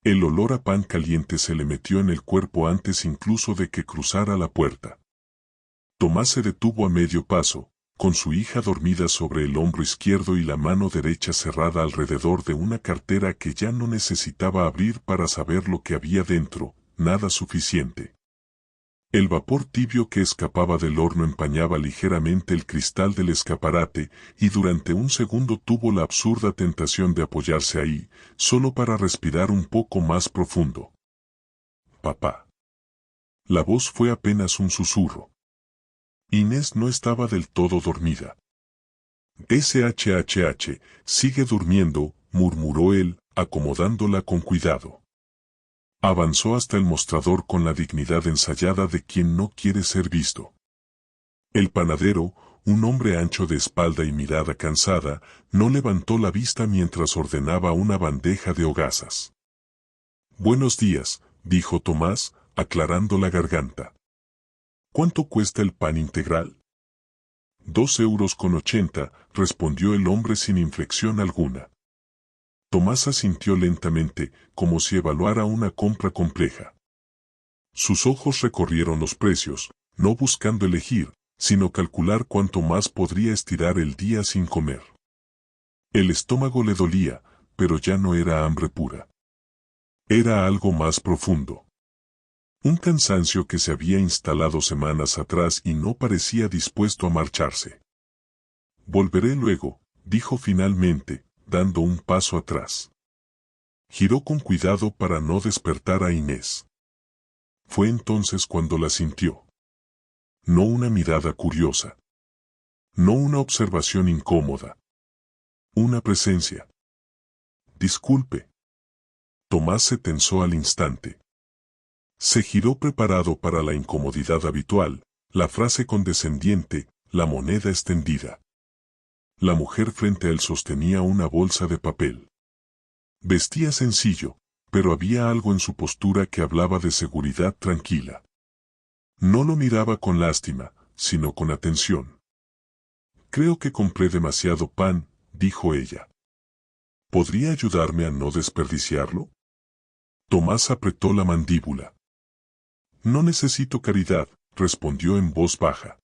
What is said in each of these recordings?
El olor a pan caliente se le metió en el cuerpo antes incluso de que cruzara la puerta. Tomás se detuvo a medio paso, con su hija dormida sobre el hombro izquierdo y la mano derecha cerrada alrededor de una cartera que ya no necesitaba abrir para saber lo que había dentro, nada suficiente. El vapor tibio que escapaba del horno empañaba ligeramente el cristal del escaparate, y durante un segundo tuvo la absurda tentación de apoyarse ahí, solo para respirar un poco más profundo. «Papá». La voz fue apenas un susurro. Inés no estaba del todo dormida. «SHHH, sigue durmiendo», murmuró él, acomodándola con cuidado. Avanzó hasta el mostrador con la dignidad ensayada de quien no quiere ser visto. El panadero, un hombre ancho de espalda y mirada cansada, no levantó la vista mientras ordenaba una bandeja de hogazas. «Buenos días», dijo Tomás, aclarando la garganta. «¿Cuánto cuesta el pan integral?» «2,80 €», respondió el hombre sin inflexión alguna. Tomás asintió lentamente, como si evaluara una compra compleja. Sus ojos recorrieron los precios, no buscando elegir, sino calcular cuánto más podría estirar el día sin comer. El estómago le dolía, pero ya no era hambre pura. Era algo más profundo. Un cansancio que se había instalado semanas atrás y no parecía dispuesto a marcharse. «Volveré luego», dijo finalmente, dando un paso atrás. Giró con cuidado para no despertar a Inés. Fue entonces cuando la sintió. No una mirada curiosa. No una observación incómoda. Una presencia. «Disculpe». Tomás se tensó al instante. Se giró preparado para la incomodidad habitual, la frase condescendiente, la moneda extendida. La mujer frente a él sostenía una bolsa de papel. Vestía sencillo, pero había algo en su postura que hablaba de seguridad tranquila. No lo miraba con lástima, sino con atención. «Creo que compré demasiado pan», dijo ella. «¿Podría ayudarme a no desperdiciarlo?» Tomás apretó la mandíbula. «No necesito caridad», respondió en voz baja.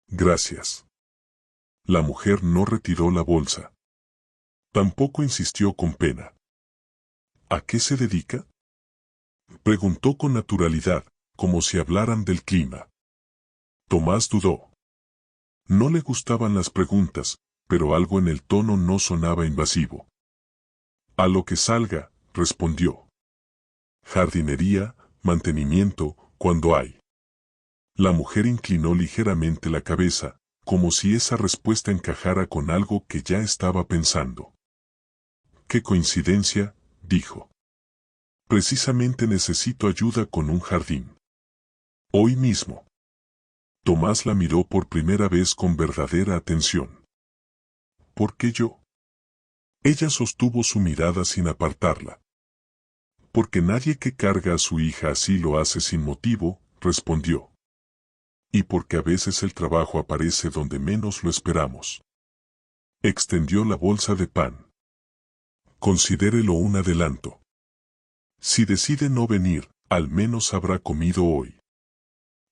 «Gracias». La mujer no retiró la bolsa. Tampoco insistió con pena. «¿A qué se dedica?», preguntó con naturalidad, como si hablaran del clima. Tomás dudó. No le gustaban las preguntas, pero algo en el tono no sonaba invasivo. «A lo que salga», respondió. «Jardinería, mantenimiento, cuando hay». La mujer inclinó ligeramente la cabeza, como si esa respuesta encajara con algo que ya estaba pensando. «Qué coincidencia», dijo. «Precisamente necesito ayuda con un jardín. Hoy mismo». Tomás la miró por primera vez con verdadera atención. «¿Por qué yo?». Ella sostuvo su mirada sin apartarla. «Porque nadie que carga a su hija así lo hace sin motivo», respondió. «Y porque a veces el trabajo aparece donde menos lo esperamos». Extendió la bolsa de pan. «Considérelo un adelanto. Si decide no venir, al menos habrá comido hoy».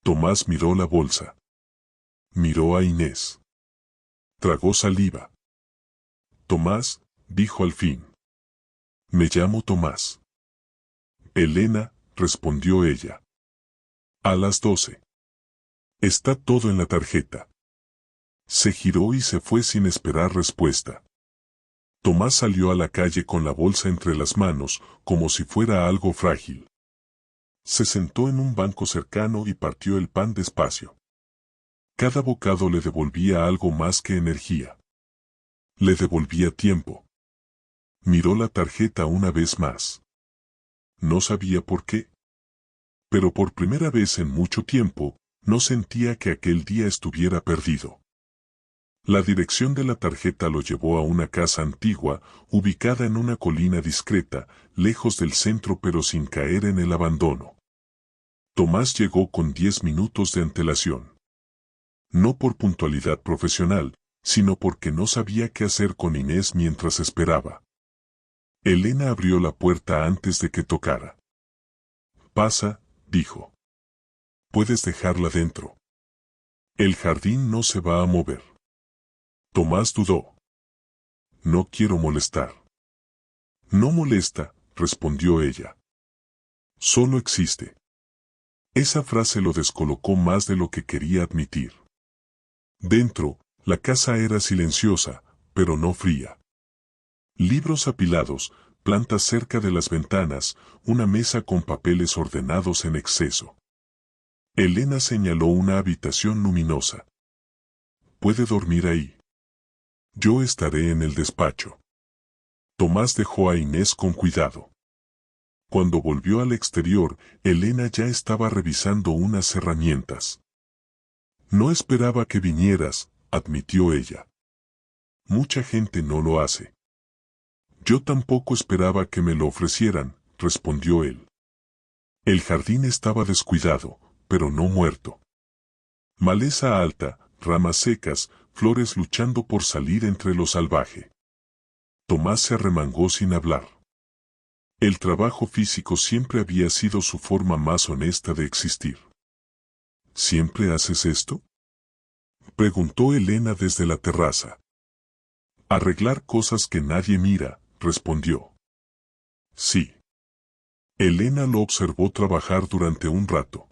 Tomás miró la bolsa. Miró a Inés. Tragó saliva. «Tomás», dijo al fin. «Me llamo Tomás». «Elena», respondió ella. «A las 12. Está todo en la tarjeta». Se giró y se fue sin esperar respuesta. Tomás salió a la calle con la bolsa entre las manos, como si fuera algo frágil. Se sentó en un banco cercano y partió el pan despacio. Cada bocado le devolvía algo más que energía. Le devolvía tiempo. Miró la tarjeta una vez más. No sabía por qué. Pero por primera vez en mucho tiempo, no sentía que aquel día estuviera perdido. La dirección de la tarjeta lo llevó a una casa antigua, ubicada en una colina discreta, lejos del centro pero sin caer en el abandono. Tomás llegó con 10 minutos de antelación. No por puntualidad profesional, sino porque no sabía qué hacer con Inés mientras esperaba. Elena abrió la puerta antes de que tocara. Pasa, dijo. Puedes dejarla dentro. El jardín no se va a mover. Tomás dudó. No quiero molestar. No molesta, respondió ella. Solo existe. Esa frase lo descolocó más de lo que quería admitir. Dentro, la casa era silenciosa, pero no fría. Libros apilados, plantas cerca de las ventanas, una mesa con papeles ordenados en exceso. Elena señaló una habitación luminosa. Puede dormir ahí. Yo estaré en el despacho. Tomás dejó a Inés con cuidado. Cuando volvió al exterior, Elena ya estaba revisando unas herramientas. No esperaba que vinieras, admitió ella. Mucha gente no lo hace. Yo tampoco esperaba que me lo ofrecieran, respondió él. El jardín estaba descuidado, pero no muerto. Maleza alta, ramas secas, flores luchando por salir entre lo salvaje. Tomás se arremangó sin hablar. El trabajo físico siempre había sido su forma más honesta de existir. ¿Siempre haces esto?, preguntó Elena desde la terraza. Arreglar cosas que nadie mira, respondió. Sí. Elena lo observó trabajar durante un rato.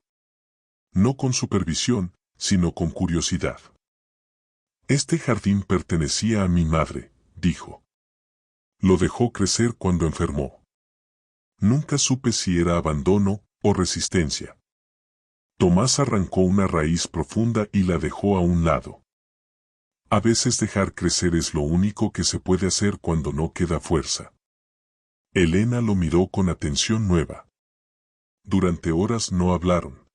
No con supervisión, sino con curiosidad. Este jardín pertenecía a mi madre, dijo. Lo dejó crecer cuando enfermó. Nunca supe si era abandono o resistencia. Tomás arrancó una raíz profunda y la dejó a un lado. A veces dejar crecer es lo único que se puede hacer cuando no queda fuerza. Elena lo miró con atención nueva. Durante horas no hablaron.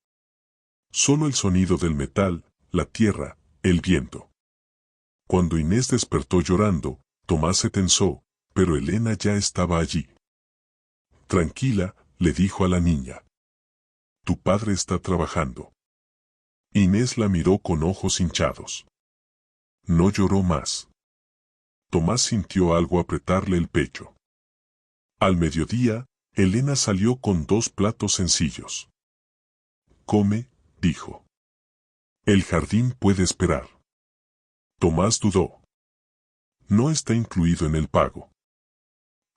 Solo el sonido del metal, la tierra, el viento. Cuando Inés despertó llorando, Tomás se tensó, pero Elena ya estaba allí. Tranquila, le dijo a la niña. Tu padre está trabajando. Inés la miró con ojos hinchados. No lloró más. Tomás sintió algo apretarle el pecho. Al mediodía, Elena salió con 2 platos sencillos. Come, dijo. El jardín puede esperar. Tomás dudó. No está incluido en el pago.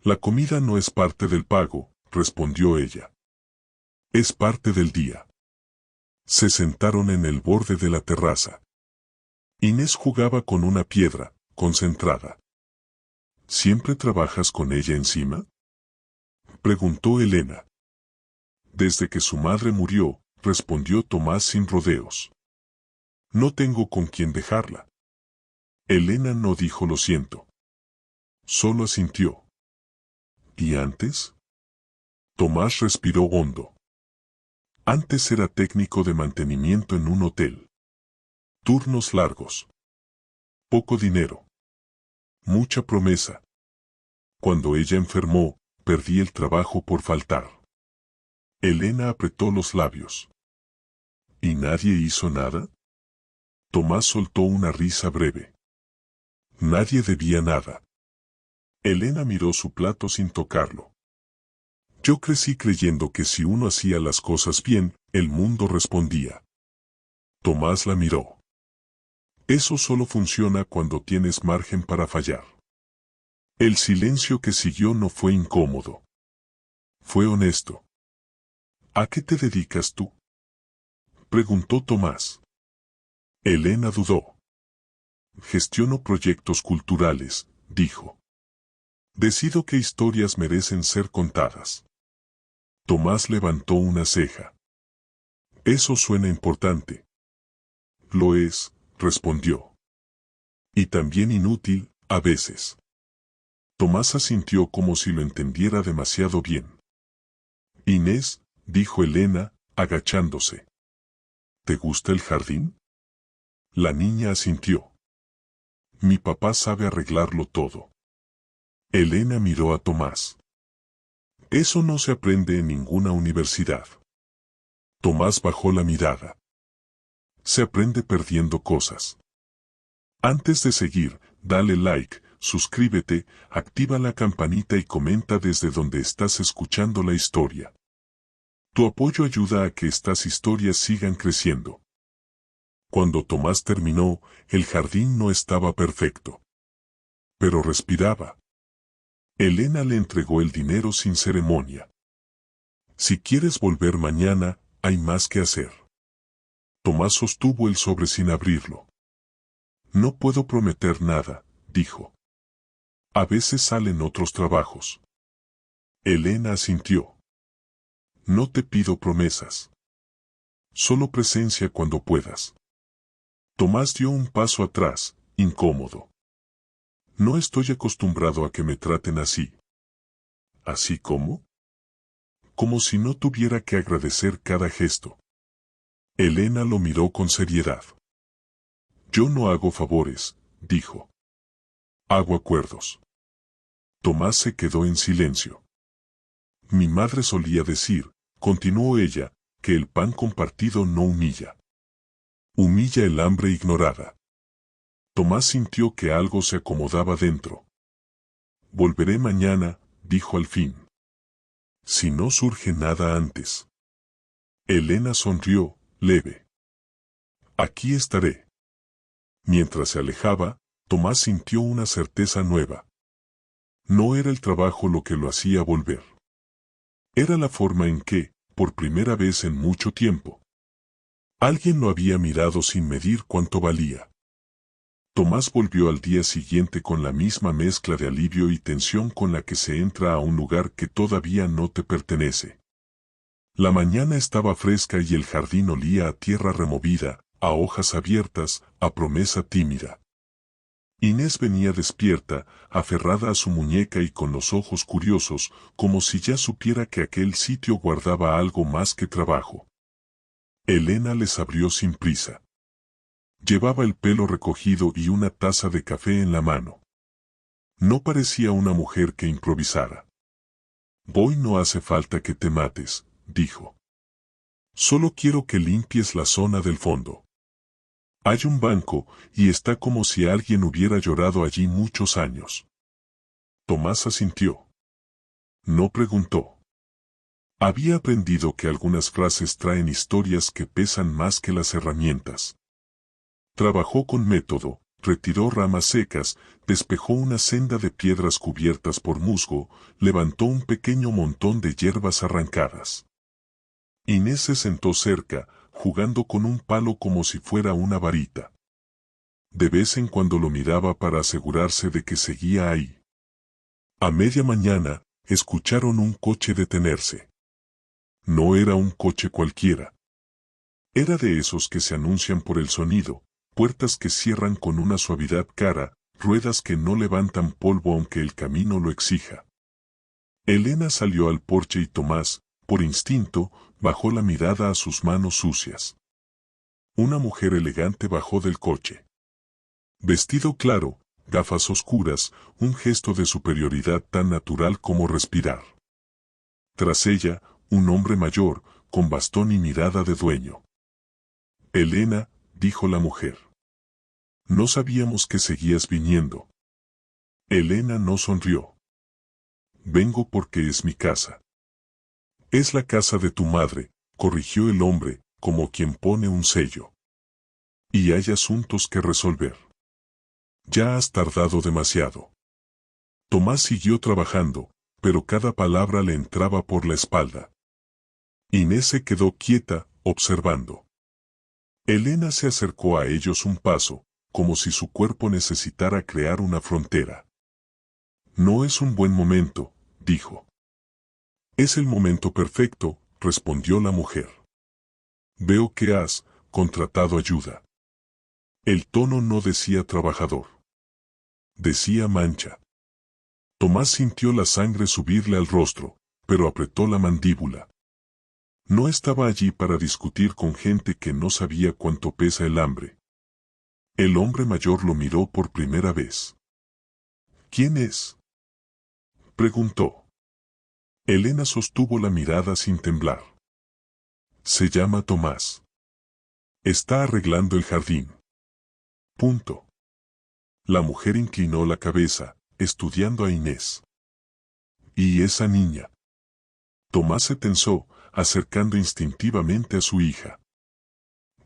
La comida no es parte del pago, respondió ella. Es parte del día. Se sentaron en el borde de la terraza. Inés jugaba con una piedra, concentrada. ¿Siempre trabajas con ella encima?, preguntó Elena. Desde que su madre murió, respondió Tomás sin rodeos. No tengo con quién dejarla. Elena no dijo lo siento. Solo asintió. ¿Y antes? Tomás respiró hondo. Antes era técnico de mantenimiento en un hotel. Turnos largos. Poco dinero. Mucha promesa. Cuando ella enfermó, perdí el trabajo por faltar. Elena apretó los labios. ¿Y nadie hizo nada? Tomás soltó una risa breve. Nadie debía nada. Elena miró su plato sin tocarlo. Yo crecí creyendo que si uno hacía las cosas bien, el mundo respondía. Tomás la miró. Eso solo funciona cuando tienes margen para fallar. El silencio que siguió no fue incómodo. Fue honesto. ¿A qué te dedicas tú?, preguntó Tomás. Elena dudó. Gestiono proyectos culturales, dijo. Decido qué historias merecen ser contadas. Tomás levantó una ceja. Eso suena importante. Lo es, respondió. Y también inútil, a veces. Tomás asintió como si lo entendiera demasiado bien. Inés, dijo Elena, agachándose. ¿Te gusta el jardín? La niña asintió. Mi papá sabe arreglarlo todo. Elena miró a Tomás. Eso no se aprende en ninguna universidad. Tomás bajó la mirada. Se aprende perdiendo cosas. Antes de seguir, dale like, suscríbete, activa la campanita y comenta desde donde estás escuchando la historia. Tu apoyo ayuda a que estas historias sigan creciendo. Cuando Tomás terminó, el jardín no estaba perfecto. Pero respiraba. Elena le entregó el dinero sin ceremonia. Si quieres volver mañana, hay más que hacer. Tomás sostuvo el sobre sin abrirlo. No puedo prometer nada, dijo. A veces salen otros trabajos. Elena asintió. No te pido promesas. Solo presencia cuando puedas. Tomás dio un paso atrás, incómodo. No estoy acostumbrado a que me traten así. ¿Así cómo? Como si no tuviera que agradecer cada gesto. Elena lo miró con seriedad. Yo no hago favores, dijo. Hago acuerdos. Tomás se quedó en silencio. Mi madre solía decir, continuó ella, que el pan compartido no humilla. Humilla el hambre ignorada. Tomás sintió que algo se acomodaba dentro. Volveré mañana, dijo al fin. Si no surge nada antes. Elena sonrió, leve. Aquí estaré. Mientras se alejaba, Tomás sintió una certeza nueva. No era el trabajo lo que lo hacía volver. Era la forma en que, por primera vez en mucho tiempo, alguien lo había mirado sin medir cuánto valía. Tomás volvió al día siguiente con la misma mezcla de alivio y tensión con la que se entra a un lugar que todavía no te pertenece. La mañana estaba fresca y el jardín olía a tierra removida, a hojas abiertas, a promesa tímida. Inés venía despierta, aferrada a su muñeca y con los ojos curiosos, como si ya supiera que aquel sitio guardaba algo más que trabajo. Elena les abrió sin prisa. Llevaba el pelo recogido y una taza de café en la mano. No parecía una mujer que improvisara. Voy, no hace falta que te mates, dijo. Solo quiero que limpies la zona del fondo. Hay un banco, y está como si alguien hubiera llorado allí muchos años. Tomás asintió. No preguntó. Había aprendido que algunas frases traen historias que pesan más que las herramientas. Trabajó con método, retiró ramas secas, despejó una senda de piedras cubiertas por musgo, levantó un pequeño montón de hierbas arrancadas. Inés se sentó cerca, jugando con un palo como si fuera una varita. De vez en cuando lo miraba para asegurarse de que seguía ahí. A media mañana, escucharon un coche detenerse. No era un coche cualquiera. Era de esos que se anuncian por el sonido, puertas que cierran con una suavidad cara, ruedas que no levantan polvo aunque el camino lo exija. Elena salió al porche y Tomás, por instinto, bajó la mirada a sus manos sucias. Una mujer elegante bajó del coche. Vestido claro, gafas oscuras, un gesto de superioridad tan natural como respirar. Tras ella, un hombre mayor, con bastón y mirada de dueño. Elena, dijo la mujer. No sabíamos que seguías viniendo. Elena no sonrió. Vengo porque es mi casa. Es la casa de tu madre, corrigió el hombre, como quien pone un sello. Y hay asuntos que resolver. Ya has tardado demasiado. Tomás siguió trabajando, pero cada palabra le entraba por la espalda. Inés se quedó quieta, observando. Elena se acercó a ellos un paso, como si su cuerpo necesitara crear una frontera. No es un buen momento, dijo. Es el momento perfecto, respondió la mujer. Veo que has contratado ayuda. El tono no decía trabajador. Decía mancha. Tomás sintió la sangre subirle al rostro, pero apretó la mandíbula. No estaba allí para discutir con gente que no sabía cuánto pesa el hambre. El hombre mayor lo miró por primera vez. ¿Quién es? Preguntó. Elena sostuvo la mirada sin temblar. Se llama Tomás. Está arreglando el jardín. Punto. La mujer inclinó la cabeza, estudiando a Inés. ¿Y esa niña? Tomás se tensó, acercando instintivamente a su hija.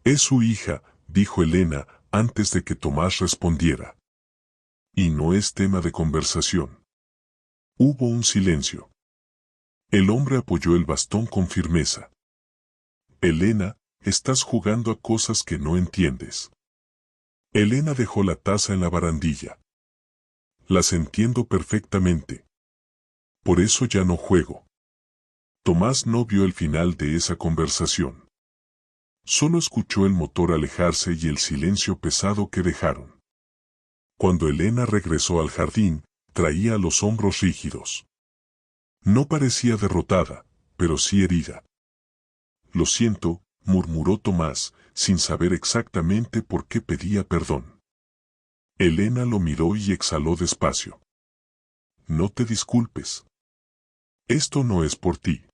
Es su hija, dijo Elena, antes de que Tomás respondiera. Y no es tema de conversación. Hubo un silencio. El hombre apoyó el bastón con firmeza. Elena, estás jugando a cosas que no entiendes. Elena dejó la taza en la barandilla. Las entiendo perfectamente. Por eso ya no juego. Tomás no vio el final de esa conversación. Solo escuchó el motor alejarse y el silencio pesado que dejaron. Cuando Elena regresó al jardín, traía los hombros rígidos. No parecía derrotada, pero sí herida. Lo siento, murmuró Tomás, sin saber exactamente por qué pedía perdón. Elena lo miró y exhaló despacio. No te disculpes. Esto no es por ti.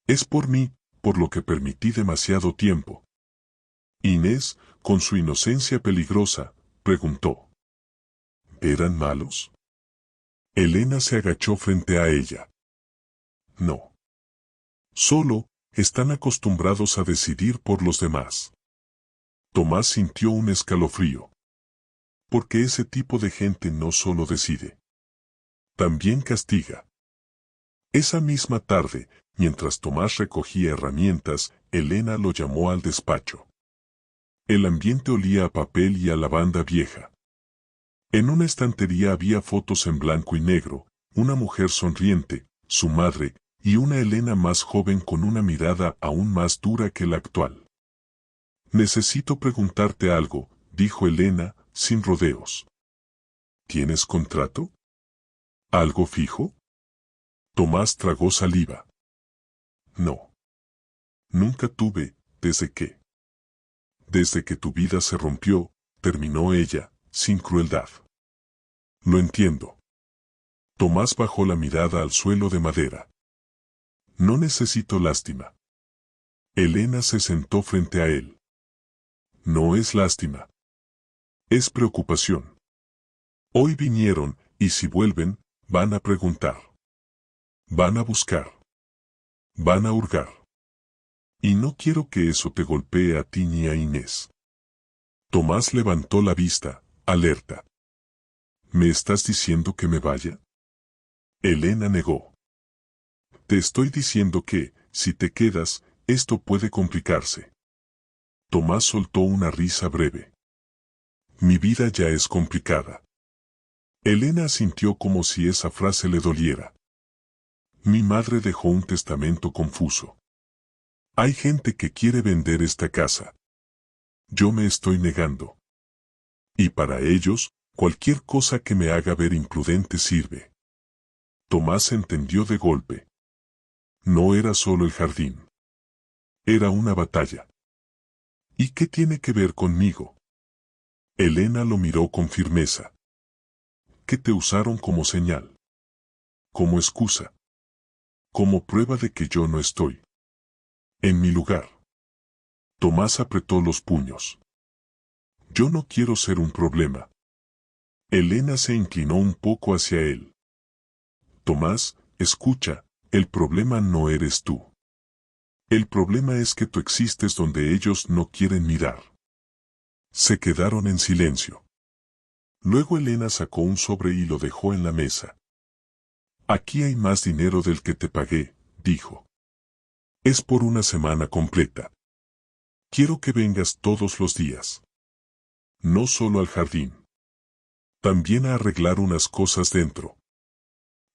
Es por mí, por lo que permití demasiado tiempo. Inés, con su inocencia peligrosa, preguntó. ¿Eran malos? Elena se agachó frente a ella. No. Solo, están acostumbrados a decidir por los demás. Tomás sintió un escalofrío. Porque ese tipo de gente no solo decide. También castiga. Esa misma tarde, mientras Tomás recogía herramientas, Elena lo llamó al despacho. El ambiente olía a papel y a lavanda vieja. En una estantería había fotos en blanco y negro, una mujer sonriente, su madre, y una Elena más joven con una mirada aún más dura que la actual. Necesito preguntarte algo, dijo Elena, sin rodeos. ¿Tienes contrato? ¿Algo fijo? Tomás tragó saliva. No. Nunca tuve, ¿desde qué? Desde que tu vida se rompió, terminó ella, sin crueldad. Lo entiendo. Tomás bajó la mirada al suelo de madera. No necesito lástima. Elena se sentó frente a él. No es lástima. Es preocupación. Hoy vinieron, y si vuelven, van a preguntar. Van a buscar. Van a hurgar. Y no quiero que eso te golpee a ti ni a Inés. Tomás levantó la vista, alerta. ¿Me estás diciendo que me vaya? Elena negó. Te estoy diciendo que, si te quedas, esto puede complicarse. Tomás soltó una risa breve. Mi vida ya es complicada. Elena sintió como si esa frase le doliera. Mi madre dejó un testamento confuso. Hay gente que quiere vender esta casa. Yo me estoy negando. Y para ellos, cualquier cosa que me haga ver imprudente sirve. Tomás entendió de golpe. No era solo el jardín. Era una batalla. ¿Y qué tiene que ver conmigo? Elena lo miró con firmeza. ¿Qué te usaron como señal? Como excusa. Como prueba de que yo no estoy en mi lugar. Tomás apretó los puños. Yo no quiero ser un problema. Elena se inclinó un poco hacia él. Tomás, escucha, el problema no eres tú. El problema es que tú existes donde ellos no quieren mirar. Se quedaron en silencio. Luego Elena sacó un sobre y lo dejó en la mesa. Aquí hay más dinero del que te pagué, dijo. Es por una semana completa. Quiero que vengas todos los días. No solo al jardín. También a arreglar unas cosas dentro.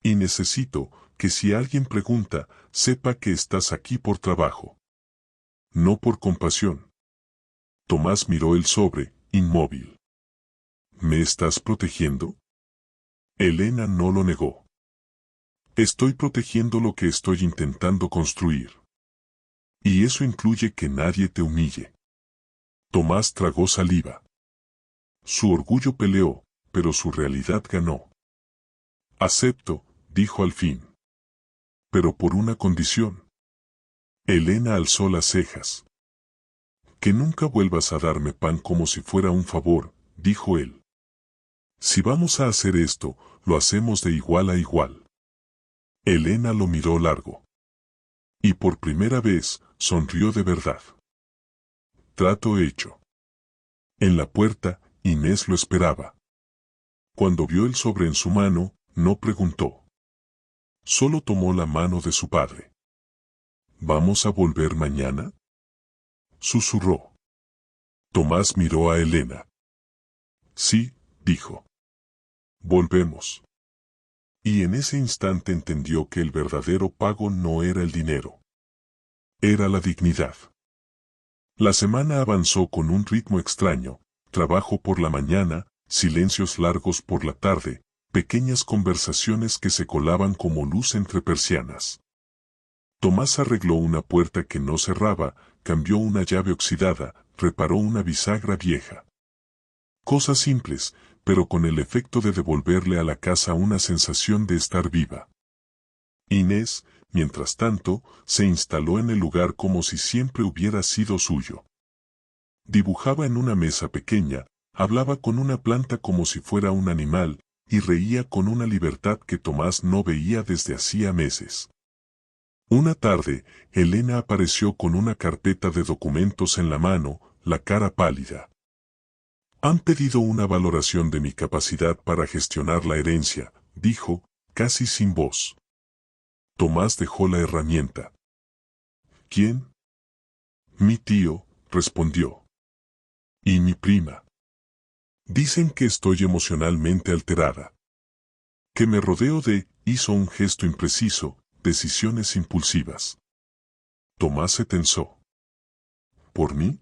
Y necesito que si alguien pregunta, sepa que estás aquí por trabajo. No por compasión. Tomás miró el sobre, inmóvil. ¿Me estás protegiendo? Elena no lo negó. Estoy protegiendo lo que estoy intentando construir. Y eso incluye que nadie te humille. Tomás tragó saliva. Su orgullo peleó, pero su realidad ganó. Acepto, dijo al fin. Pero por una condición. Elena alzó las cejas. Que nunca vuelvas a darme pan como si fuera un favor, dijo él. Si vamos a hacer esto, lo hacemos de igual a igual. Elena lo miró largo. Y por primera vez, sonrió de verdad. Trato hecho. En la puerta, Inés lo esperaba. Cuando vio el sobre en su mano, no preguntó. Solo tomó la mano de su padre. ¿Vamos a volver mañana?, susurró. Tomás miró a Elena. Sí, dijo. Volvemos. Y en ese instante entendió que el verdadero pago no era el dinero. Era la dignidad. La semana avanzó con un ritmo extraño, trabajo por la mañana, silencios largos por la tarde, pequeñas conversaciones que se colaban como luz entre persianas. Tomás arregló una puerta que no cerraba, cambió una llave oxidada, reparó una bisagra vieja. Cosas simples, pero con el efecto de devolverle a la casa una sensación de estar viva. Inés, mientras tanto, se instaló en el lugar como si siempre hubiera sido suyo. Dibujaba en una mesa pequeña, hablaba con una planta como si fuera un animal, y reía con una libertad que Tomás no veía desde hacía meses. Una tarde, Elena apareció con una carpeta de documentos en la mano, la cara pálida. Han pedido una valoración de mi capacidad para gestionar la herencia, dijo, casi sin voz. Tomás dejó la herramienta. ¿Quién? Mi tío, respondió. Y mi prima. Dicen que estoy emocionalmente alterada. Que me rodeo de, hizo un gesto impreciso, decisiones impulsivas. Tomás se tensó. ¿Por mí?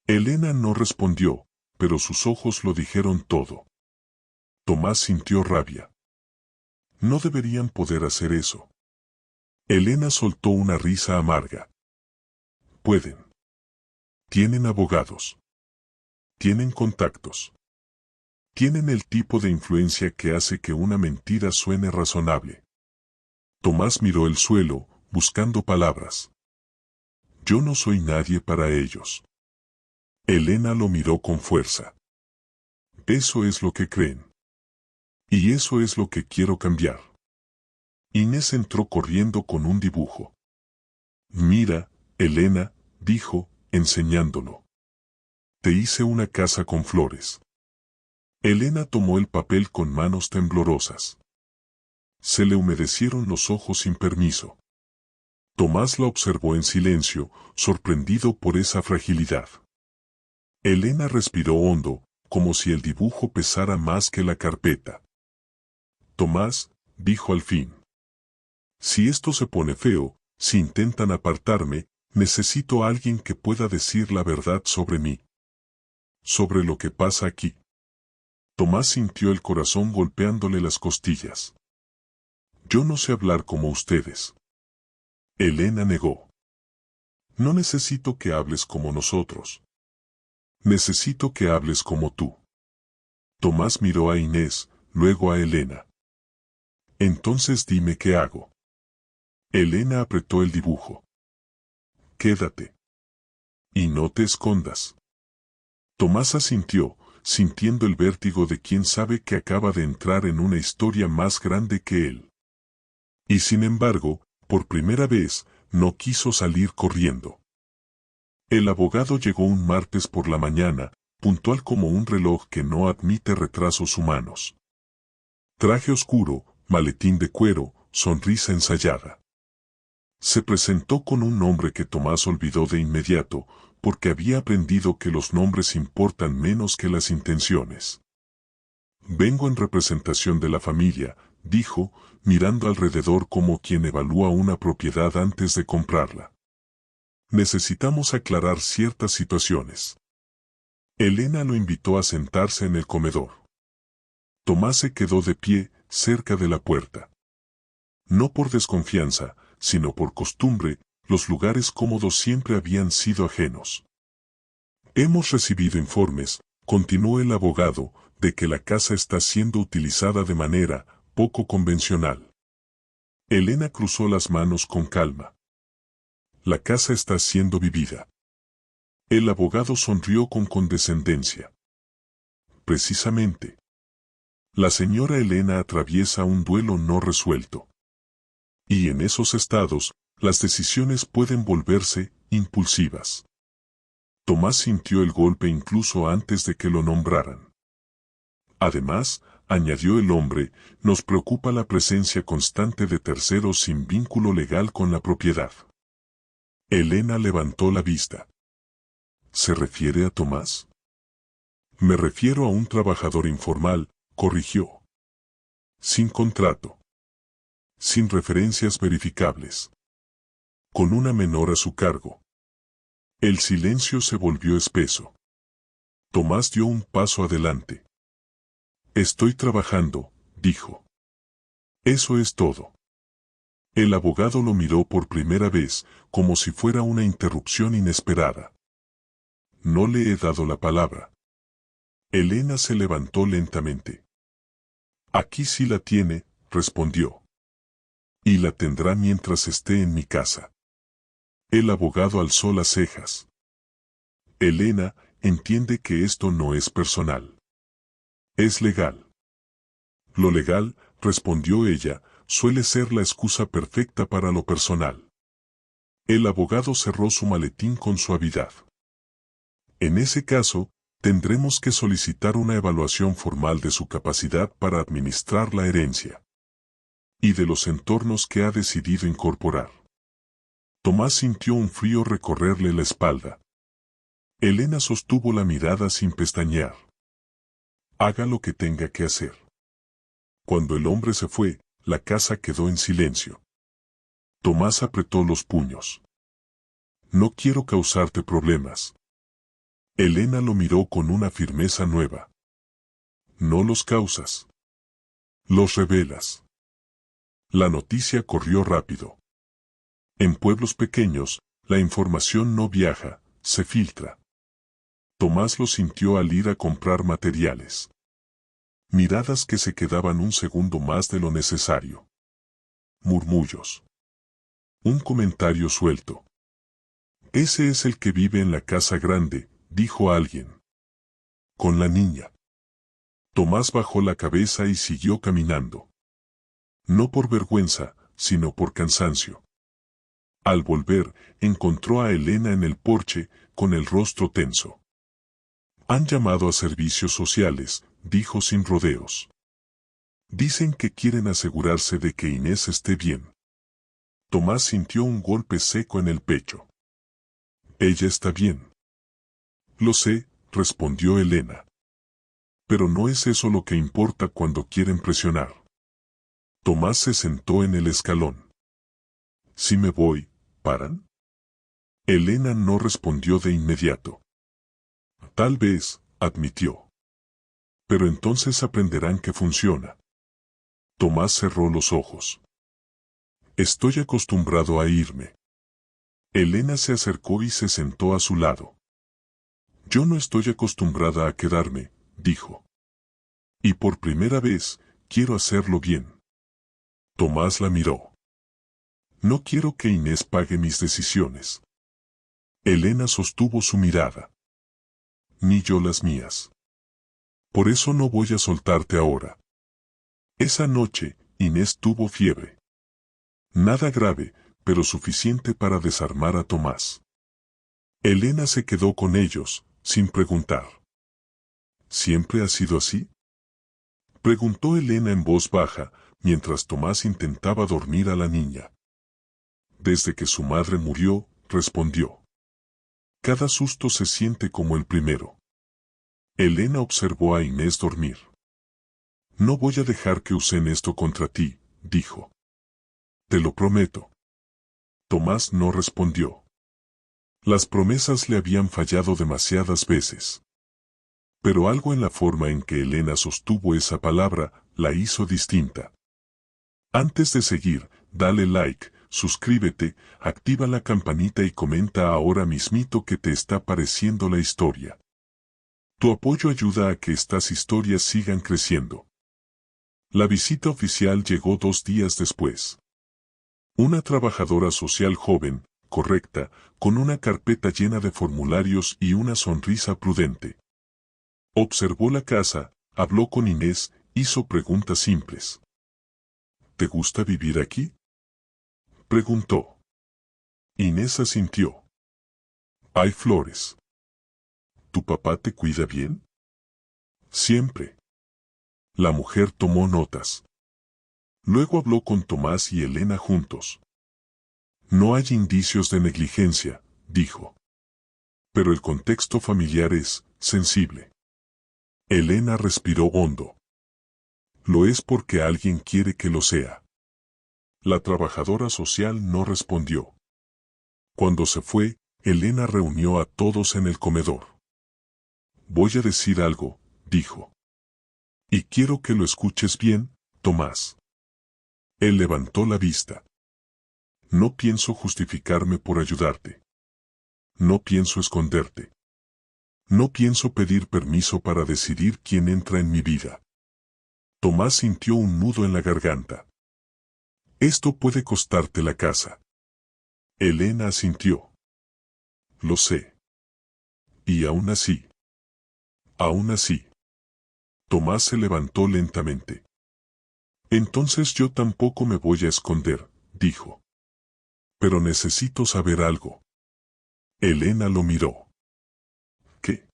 Elena no respondió, pero sus ojos lo dijeron todo. Tomás sintió rabia. No deberían poder hacer eso. Elena soltó una risa amarga. Pueden. Tienen abogados. Tienen contactos. Tienen el tipo de influencia que hace que una mentira suene razonable. Tomás miró el suelo, buscando palabras. Yo no soy nadie para ellos. Elena lo miró con fuerza. Eso es lo que creen. Y eso es lo que quiero cambiar. Inés entró corriendo con un dibujo. Mira, Elena, dijo, enseñándolo. Te hice una casa con flores. Elena tomó el papel con manos temblorosas. Se le humedecieron los ojos sin permiso. Tomás la observó en silencio, sorprendido por esa fragilidad. Elena respiró hondo, como si el dibujo pesara más que la carpeta. Tomás, dijo al fin. Si esto se pone feo, si intentan apartarme, necesito a alguien que pueda decir la verdad sobre mí. Sobre lo que pasa aquí. Tomás sintió el corazón golpeándole las costillas. Yo no sé hablar como ustedes. Elena negó. No necesito que hables como nosotros. Necesito que hables como tú. Tomás miró a Inés, luego a Elena. Entonces dime qué hago. Elena apretó el dibujo. Quédate. Y no te escondas. Tomás asintió, sintiendo el vértigo de quien sabe que acaba de entrar en una historia más grande que él. Y sin embargo, por primera vez, no quiso salir corriendo. El abogado llegó un martes por la mañana, puntual como un reloj que no admite retrasos humanos. Traje oscuro, maletín de cuero, sonrisa ensayada. Se presentó con un nombre que Tomás olvidó de inmediato, porque había aprendido que los nombres importan menos que las intenciones. Vengo en representación de la familia, dijo, mirando alrededor como quien evalúa una propiedad antes de comprarla. Necesitamos aclarar ciertas situaciones. Elena lo invitó a sentarse en el comedor. Tomás se quedó de pie, cerca de la puerta. No por desconfianza, sino por costumbre, los lugares cómodos siempre habían sido ajenos. Hemos recibido informes, continuó el abogado, de que la casa está siendo utilizada de manera poco convencional. Elena cruzó las manos con calma. La casa está siendo vivida. El abogado sonrió con condescendencia. Precisamente. La señora Elena atraviesa un duelo no resuelto. Y en esos estados, las decisiones pueden volverse impulsivas. Tomás sintió el golpe incluso antes de que lo nombraran. Además, añadió el hombre, nos preocupa la presencia constante de terceros sin vínculo legal con la propiedad. Elena levantó la vista. ¿Se refiere a Tomás? Me refiero a un trabajador informal, corrigió. Sin contrato. Sin referencias verificables. Con una menor a su cargo. El silencio se volvió espeso. Tomás dio un paso adelante. Estoy trabajando, dijo. Eso es todo. El abogado lo miró por primera vez, como si fuera una interrupción inesperada. No le he dado la palabra. Elena se levantó lentamente. Aquí sí la tiene, respondió. Y la tendrá mientras esté en mi casa. El abogado alzó las cejas. Elena, entiende que esto no es personal. Es legal. Lo legal, respondió ella, suele ser la excusa perfecta para lo personal. El abogado cerró su maletín con suavidad. En ese caso, tendremos que solicitar una evaluación formal de su capacidad para administrar la herencia. Y de los entornos que ha decidido incorporar. Tomás sintió un frío recorrerle la espalda. Elena sostuvo la mirada sin pestañear. Haga lo que tenga que hacer. Cuando el hombre se fue, la casa quedó en silencio. Tomás apretó los puños. No quiero causarte problemas. Elena lo miró con una firmeza nueva. No los causas. Los revelas. La noticia corrió rápido. En pueblos pequeños, la información no viaja, se filtra. Tomás lo sintió al ir a comprar materiales. Miradas que se quedaban un segundo más de lo necesario. Murmullos. Un comentario suelto. Ese es el que vive en la casa grande, dijo alguien. Con la niña. Tomás bajó la cabeza y siguió caminando. No por vergüenza, sino por cansancio. Al volver, encontró a Elena en el porche, con el rostro tenso. Han llamado a servicios sociales, dijo sin rodeos. Dicen que quieren asegurarse de que Inés esté bien. Tomás sintió un golpe seco en el pecho. Ella está bien. Lo sé, respondió Elena. Pero no es eso lo que importa cuando quieren presionar. Tomás se sentó en el escalón. Si me voy, ¿paran? Elena no respondió de inmediato. Tal vez, admitió. Pero entonces aprenderán que funciona. Tomás cerró los ojos. Estoy acostumbrado a irme. Elena se acercó y se sentó a su lado. Yo no estoy acostumbrada a quedarme, dijo. Y por primera vez, quiero hacerlo bien. Tomás la miró. No quiero que Inés pague mis decisiones. Elena sostuvo su mirada. Ni yo las mías. Por eso no voy a soltarte ahora. Esa noche, Inés tuvo fiebre. Nada grave, pero suficiente para desarmar a Tomás. Elena se quedó con ellos, sin preguntar. ¿Siempre ha sido así? Preguntó Elena en voz baja, mientras Tomás intentaba dormir a la niña. Desde que su madre murió, respondió. Cada susto se siente como el primero. Elena observó a Inés dormir. No voy a dejar que usen esto contra ti, dijo. Te lo prometo. Tomás no respondió. Las promesas le habían fallado demasiadas veces. Pero algo en la forma en que Elena sostuvo esa palabra, la hizo distinta. Antes de seguir, dale like, suscríbete, activa la campanita y comenta ahora mismito qué te está pareciendo la historia. Tu apoyo ayuda a que estas historias sigan creciendo. La visita oficial llegó 2 días después. Una trabajadora social joven, correcta, con una carpeta llena de formularios y una sonrisa prudente. Observó la casa, habló con Inés, Hizo preguntas simples. ¿Te gusta vivir aquí? Preguntó. Inés asintió. Hay flores. ¿Tu papá te cuida bien? Siempre. La mujer tomó notas. Luego habló con Tomás y Elena juntos. No hay indicios de negligencia, dijo. Pero el contexto familiar es sensible. Elena respiró hondo. Lo es porque alguien quiere que lo sea. La trabajadora social no respondió. Cuando se fue, Elena reunió a todos en el comedor. Voy a decir algo, dijo. Y quiero que lo escuches bien, Tomás. Él levantó la vista. No pienso justificarme por ayudarte. No pienso esconderte. No pienso pedir permiso para decidir quién entra en mi vida. Tomás sintió un nudo en la garganta. Esto puede costarte la casa. Elena asintió. Lo sé. Y aún así. Aún así. Tomás se levantó lentamente. Entonces yo tampoco me voy a esconder, dijo. Pero necesito saber algo. Elena lo miró. ¿Qué?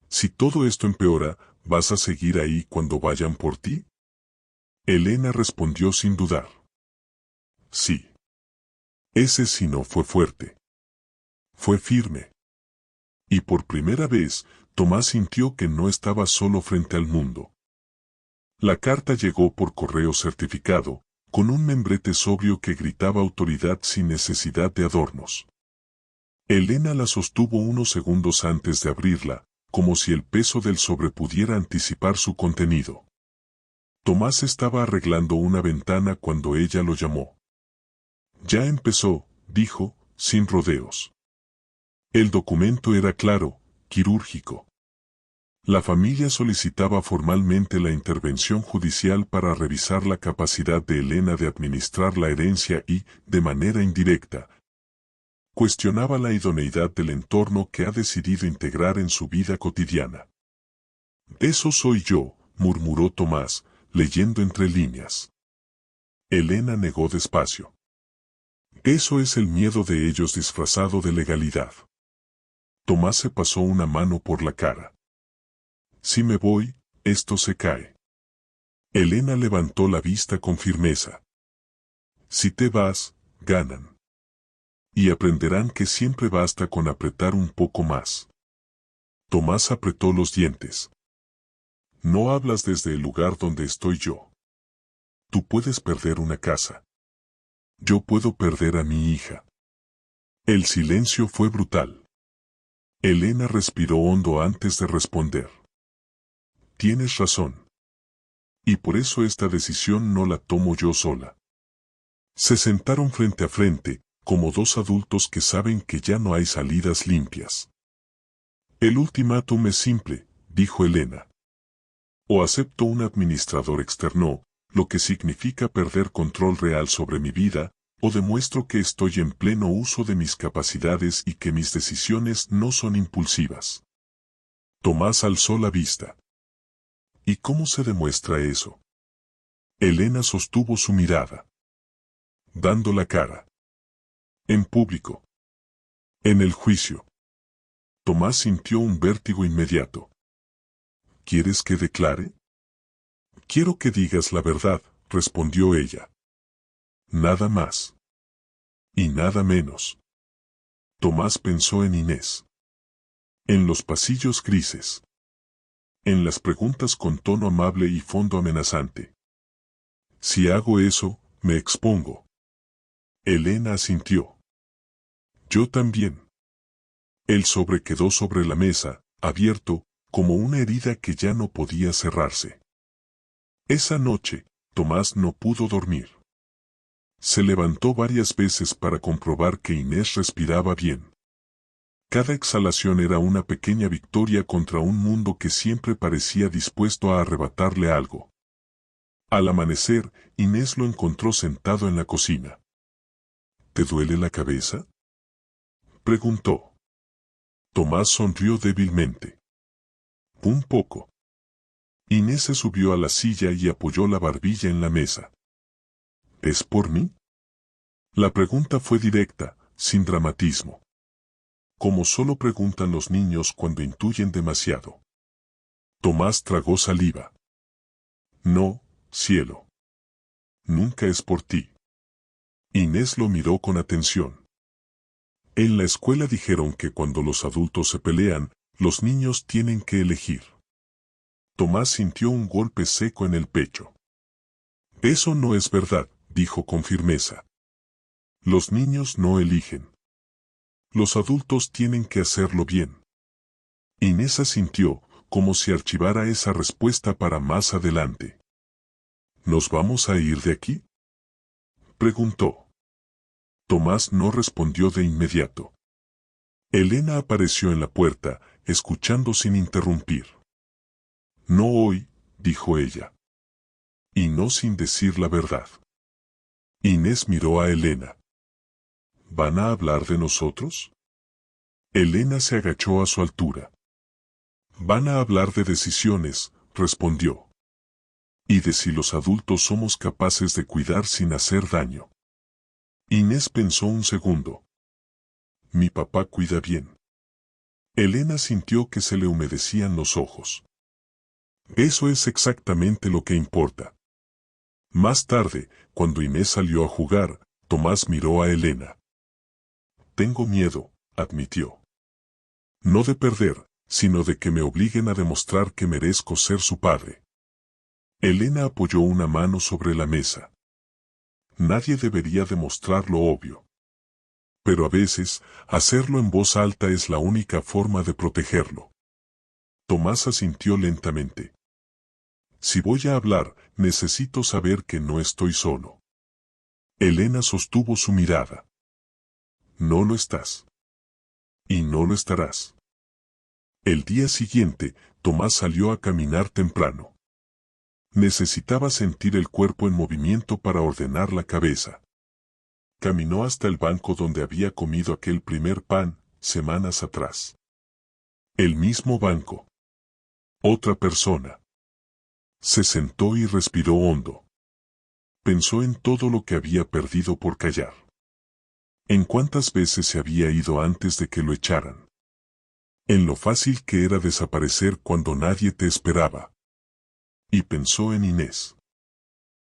Si todo esto empeora, ¿vas a seguir ahí cuando vayan por ti? Elena respondió sin dudar. Sí. Ese sí no fue fuerte. Fue firme. Y por primera vez, Tomás sintió que no estaba solo frente al mundo. La carta llegó por correo certificado, con un membrete sobrio que gritaba autoridad sin necesidad de adornos. Elena la sostuvo unos segundos antes de abrirla, como si el peso del sobre pudiera anticipar su contenido. Tomás estaba arreglando una ventana cuando ella lo llamó. Ya empezó, dijo, sin rodeos. El documento era claro, quirúrgico. La familia solicitaba formalmente la intervención judicial para revisar la capacidad de Elena de administrar la herencia y, de manera indirecta, cuestionaba la idoneidad del entorno que ha decidido integrar en su vida cotidiana. Eso soy yo, murmuró Tomás, leyendo entre líneas. Elena negó despacio. Eso es el miedo de ellos disfrazado de legalidad. Tomás se pasó una mano por la cara. Si me voy, esto se cae. Elena levantó la vista con firmeza. Si te vas, ganan. Y aprenderán que siempre basta con apretar un poco más. Tomás apretó los dientes. No hablas desde el lugar donde estoy yo. Tú puedes perder una casa. Yo puedo perder a mi hija. El silencio fue brutal. Elena respiró hondo antes de responder. Tienes razón. Y por eso esta decisión no la tomo yo sola. Se sentaron frente a frente, como dos adultos que saben que ya no hay salidas limpias. El ultimátum es simple, dijo Elena. O acepto un administrador externo, lo que significa perder control real sobre mi vida, o demuestro que estoy en pleno uso de mis capacidades y que mis decisiones no son impulsivas. Tomás alzó la vista. ¿Y cómo se demuestra eso? Elena sostuvo su mirada. Dando la cara. En público. En el juicio. Tomás sintió un vértigo inmediato. ¿Quieres que declare? Quiero que digas la verdad, respondió ella. Nada más. Y nada menos. Tomás pensó en Inés. En los pasillos grises. En las preguntas con tono amable y fondo amenazante. Si hago eso, me expongo. Elena asintió. Yo también. El sobre quedó sobre la mesa, abierto, como una herida que ya no podía cerrarse. Esa noche, Tomás no pudo dormir. Se levantó varias veces para comprobar que Inés respiraba bien. Cada exhalación era una pequeña victoria contra un mundo que siempre parecía dispuesto a arrebatarle algo. Al amanecer, Inés lo encontró sentado en la cocina. ¿Te duele la cabeza?, preguntó. Tomás sonrió débilmente. Un poco. Inés se subió a la silla y apoyó la barbilla en la mesa. ¿Es por mí? La pregunta fue directa, sin dramatismo. Como solo preguntan los niños cuando intuyen demasiado. Tomás tragó saliva. No, cielo. Nunca es por ti. Inés lo miró con atención. En la escuela dijeron que cuando los adultos se pelean, los niños tienen que elegir. Tomás sintió un golpe seco en el pecho. Eso no es verdad, dijo con firmeza. Los niños no eligen. Los adultos tienen que hacerlo bien. Inés asintió, como si archivara esa respuesta para más adelante. ¿Nos vamos a ir de aquí?, preguntó. Tomás no respondió de inmediato. Elena apareció en la puerta, escuchando sin interrumpir. No hoy, dijo ella. Y no sin decir la verdad. Inés miró a Elena. ¿Van a hablar de nosotros? Elena se agachó a su altura. Van a hablar de decisiones, respondió. Y de si los adultos somos capaces de cuidar sin hacer daño. Inés pensó un segundo. Mi papá cuida bien. Elena sintió que se le humedecían los ojos. Eso es exactamente lo que importa. Más tarde, cuando Inés salió a jugar, Tomás miró a Elena. Tengo miedo, admitió. No de perder, sino de que me obliguen a demostrar que merezco ser su padre. Elena apoyó una mano sobre la mesa. Nadie debería demostrar lo obvio. Pero a veces, hacerlo en voz alta es la única forma de protegerlo. Tomás asintió lentamente. Si voy a hablar, necesito saber que no estoy solo. Elena sostuvo su mirada. No lo estás. Y no lo estarás. El día siguiente, Tomás salió a caminar temprano. Necesitaba sentir el cuerpo en movimiento para ordenar la cabeza. Caminó hasta el banco donde había comido aquel primer pan, semanas atrás. El mismo banco. Otra persona. Se sentó y respiró hondo. Pensó en todo lo que había perdido por callar. En cuántas veces se había ido antes de que lo echaran. En lo fácil que era desaparecer cuando nadie te esperaba. Y pensó en Inés.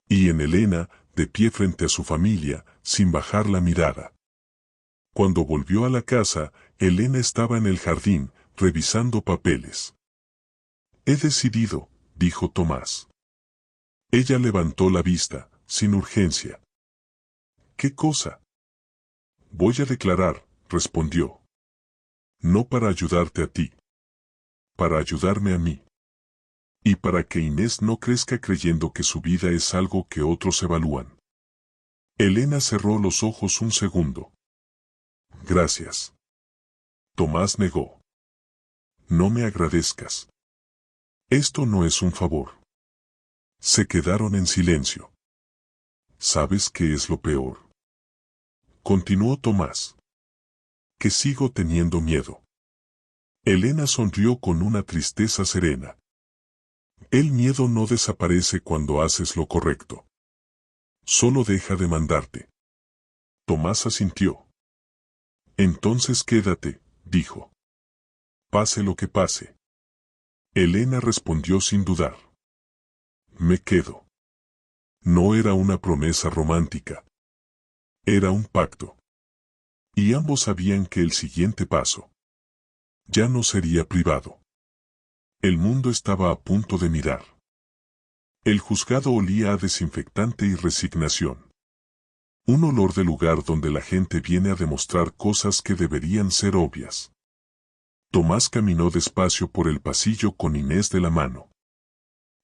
Y en Elena, de pie frente a su familia, sin bajar la mirada. Cuando volvió a la casa, Elena estaba en el jardín, revisando papeles. He decidido, dijo Tomás. Ella levantó la vista, sin urgencia. ¿Qué cosa? Voy a declarar, respondió. No para ayudarte a ti. Para ayudarme a mí. Y para que Inés no crezca creyendo que su vida es algo que otros evalúan. Elena cerró los ojos un segundo. Gracias. Tomás negó. No me agradezcas. Esto no es un favor. Se quedaron en silencio. ¿Sabes qué es lo peor? Continuó Tomás. Que sigo teniendo miedo. Elena sonrió con una tristeza serena. El miedo no desaparece cuando haces lo correcto. Solo deja de mandarte. Tomás asintió. Entonces quédate, dijo. Pase lo que pase. Elena respondió sin dudar. Me quedo. No era una promesa romántica. Era un pacto. Y ambos sabían que el siguiente paso ya no sería privado. El mundo estaba a punto de mirar. El juzgado olía a desinfectante y resignación. Un olor de lugar donde la gente viene a demostrar cosas que deberían ser obvias. Tomás caminó despacio por el pasillo con Inés de la mano.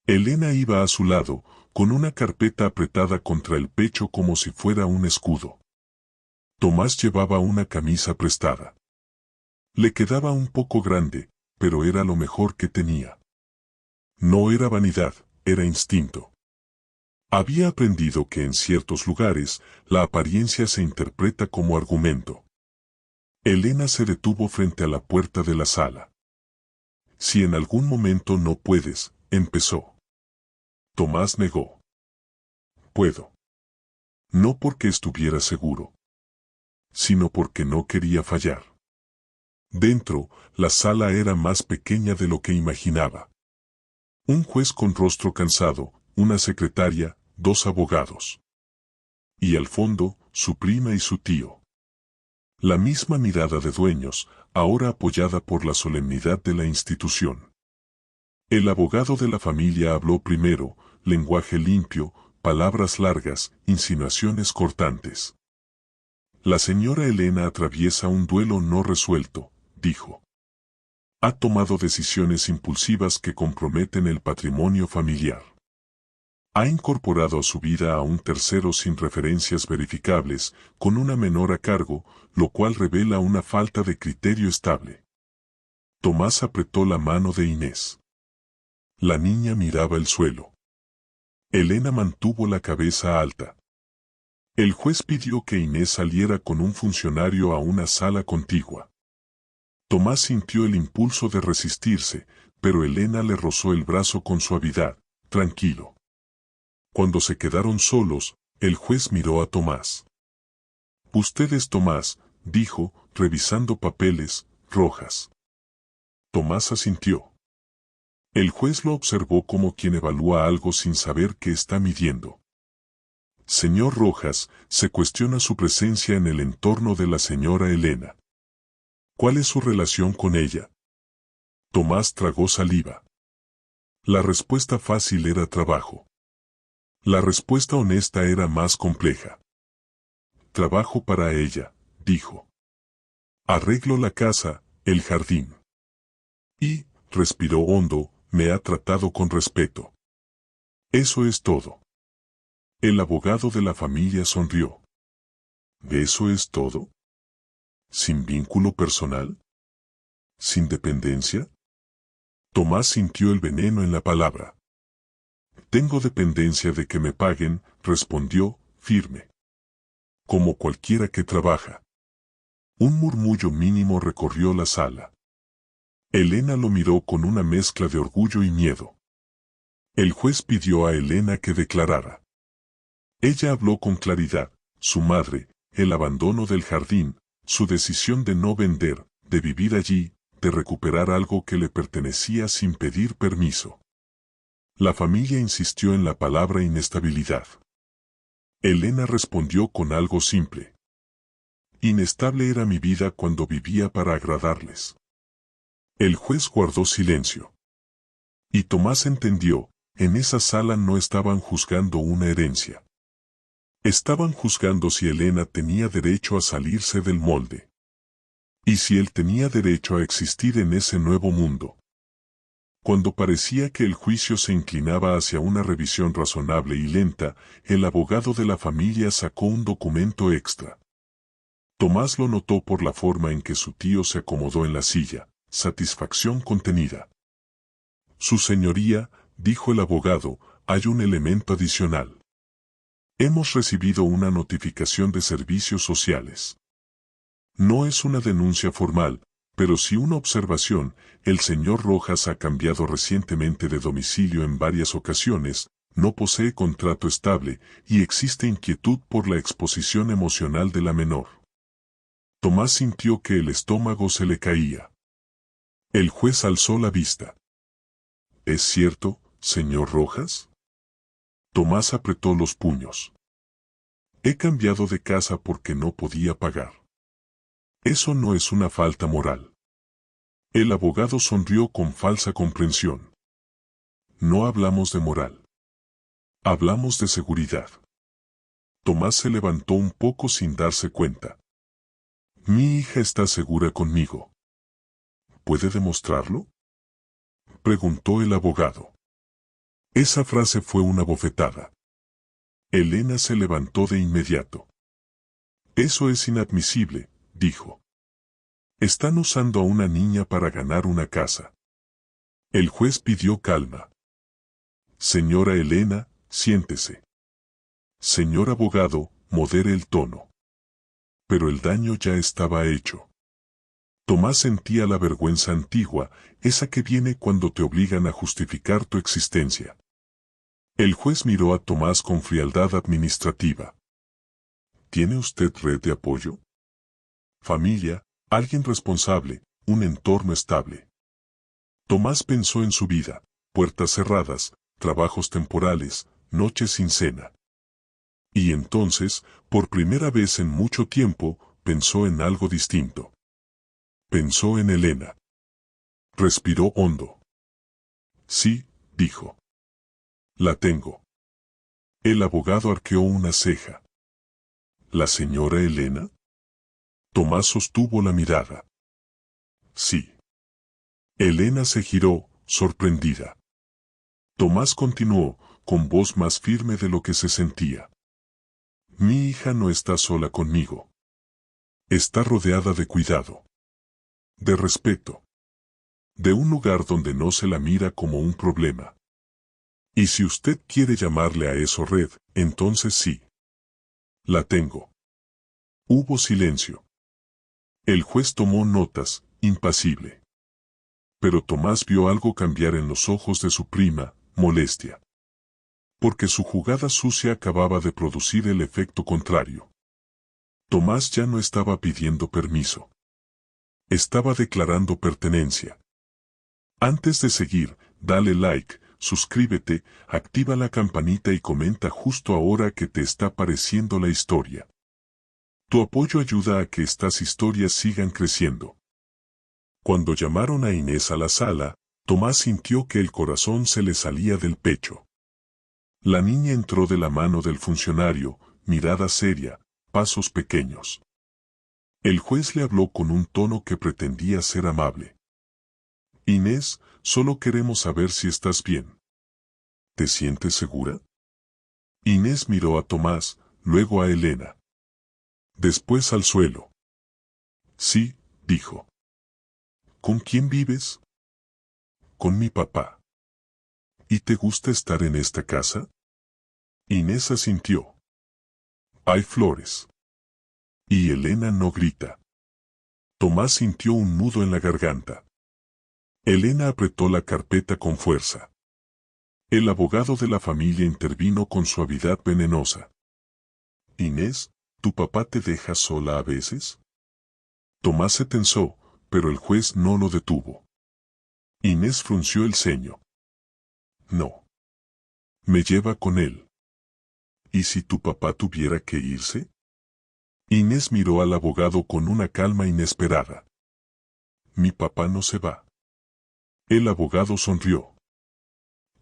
Elena iba a su lado, con una carpeta apretada contra el pecho como si fuera un escudo. Tomás llevaba una camisa prestada. Le quedaba un poco grande, pero era lo mejor que tenía. No era vanidad, era instinto. Había aprendido que en ciertos lugares, la apariencia se interpreta como argumento. Elena se detuvo frente a la puerta de la sala. Si en algún momento no puedes, empezó. Tomás negó. Puedo. No porque estuviera seguro, sino porque no quería fallar. Dentro, la sala era más pequeña de lo que imaginaba. Un juez con rostro cansado, una secretaria, 2 abogados. Y al fondo, su prima y su tío. La misma mirada de dueños, ahora apoyada por la solemnidad de la institución. El abogado de la familia habló primero, lenguaje limpio, palabras largas, insinuaciones cortantes. La señora Elena atraviesa un duelo no resuelto, dijo. Ha tomado decisiones impulsivas que comprometen el patrimonio familiar. Ha incorporado a su vida a un tercero sin referencias verificables, con una menor a cargo, lo cual revela una falta de criterio estable. Tomás apretó la mano de Inés. La niña miraba el suelo. Elena mantuvo la cabeza alta. El juez pidió que Inés saliera con un funcionario a una sala contigua. Tomás sintió el impulso de resistirse, pero Elena le rozó el brazo con suavidad. Tranquilo. Cuando se quedaron solos, el juez miró a Tomás. Usted es Tomás, dijo, revisando papeles, Rojas. Tomás asintió. El juez lo observó como quien evalúa algo sin saber qué está midiendo. Señor Rojas, se cuestiona su presencia en el entorno de la señora Elena. ¿Cuál es su relación con ella? Tomás tragó saliva. La respuesta fácil era trabajo. La respuesta honesta era más compleja. Trabajo para ella, dijo. Arreglo la casa, el jardín. Y, respiró hondo, me ha tratado con respeto. Eso es todo. El abogado de la familia sonrió. ¿Eso es todo? ¿Sin vínculo personal? ¿Sin dependencia? Tomás sintió el veneno en la palabra. Tengo dependencia de que me paguen, respondió, firme. Como cualquiera que trabaja. Un murmullo mínimo recorrió la sala. Elena lo miró con una mezcla de orgullo y miedo. El juez pidió a Elena que declarara. Ella habló con claridad, su madre, el abandono del jardín, su decisión de no vender, de vivir allí, de recuperar algo que le pertenecía sin pedir permiso. La familia insistió en la palabra inestabilidad. Elena respondió con algo simple. Inestable era mi vida cuando vivía para agradarles. El juez guardó silencio. Y Tomás entendió, en esa sala no estaban juzgando una herencia. Estaban juzgando si Elena tenía derecho a salirse del molde. Y si él tenía derecho a existir en ese nuevo mundo. Cuando parecía que el juicio se inclinaba hacia una revisión razonable y lenta, el abogado de la familia sacó un documento extra. Tomás lo notó por la forma en que su tío se acomodó en la silla. Satisfacción contenida. Su señoría, dijo el abogado, hay un elemento adicional. Hemos recibido una notificación de servicios sociales. No es una denuncia formal, pero sí una observación. El señor Rojas ha cambiado recientemente de domicilio en varias ocasiones, no posee contrato estable, y existe inquietud por la exposición emocional de la menor. Tomás sintió que el estómago se le caía. El juez alzó la vista. ¿Es cierto, señor Rojas? Tomás apretó los puños. He cambiado de casa porque no podía pagar. Eso no es una falta moral. El abogado sonrió con falsa comprensión. No hablamos de moral. Hablamos de seguridad. Tomás se levantó un poco sin darse cuenta. Mi hija está segura conmigo. ¿Puede demostrarlo? Preguntó el abogado. Esa frase fue una bofetada. Elena se levantó de inmediato. Eso es inadmisible, dijo. Están usando a una niña para ganar una casa. El juez pidió calma. Señora Elena, siéntese. Señor abogado, modere el tono. Pero el daño ya estaba hecho. Tomás sentía la vergüenza antigua, esa que viene cuando te obligan a justificar tu existencia. El juez miró a Tomás con frialdad administrativa. ¿Tiene usted red de apoyo? Familia, alguien responsable, un entorno estable. Tomás pensó en su vida, puertas cerradas, trabajos temporales, noches sin cena. Y entonces, por primera vez en mucho tiempo, pensó en algo distinto. Pensó en Elena. Respiró hondo. Sí, dijo. La tengo. El abogado arqueó una ceja. ¿La señora Elena? Tomás sostuvo la mirada. Sí. Elena se giró, sorprendida. Tomás continuó, con voz más firme de lo que se sentía. Mi hija no está sola conmigo. Está rodeada de cuidado. De respeto. De un lugar donde no se la mira como un problema. Y si usted quiere llamarle a eso red, entonces sí. La tengo. Hubo silencio. El juez tomó notas, impasible. Pero Tomás vio algo cambiar en los ojos de su prima, molestia. Porque su jugada sucia acababa de producir el efecto contrario. Tomás ya no estaba pidiendo permiso. Estaba declarando pertenencia. Antes de seguir, dale like, suscríbete, activa la campanita y comenta justo ahora qué te está pareciendo la historia. Tu apoyo ayuda a que estas historias sigan creciendo. Cuando llamaron a Inés a la sala, Tomás sintió que el corazón se le salía del pecho. La niña entró de la mano del funcionario, mirada seria, pasos pequeños. El juez le habló con un tono que pretendía ser amable. Inés, solo queremos saber si estás bien. ¿Te sientes segura? Inés miró a Tomás, luego a Elena. Después al suelo. Sí, dijo. ¿Con quién vives? Con mi papá. ¿Y te gusta estar en esta casa? Inés asintió. Hay flores. Y Elena no grita. Tomás sintió un nudo en la garganta. Elena apretó la carpeta con fuerza. El abogado de la familia intervino con suavidad venenosa. Inés, ¿tu papá te deja sola a veces? Tomás se tensó, pero el juez no lo detuvo. Inés frunció el ceño. No. Me lleva con él. ¿Y si tu papá tuviera que irse? Inés miró al abogado con una calma inesperada. Mi papá no se va. El abogado sonrió.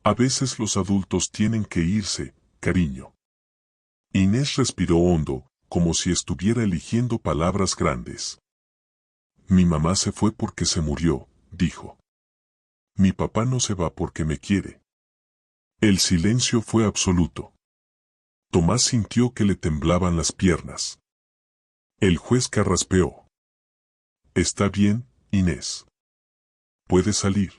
A veces los adultos tienen que irse, cariño. Inés respiró hondo, como si estuviera eligiendo palabras grandes. Mi mamá se fue porque se murió, dijo. Mi papá no se va porque me quiere. El silencio fue absoluto. Tomás sintió que le temblaban las piernas. El juez carraspeó. Está bien, Inés. Puede salir.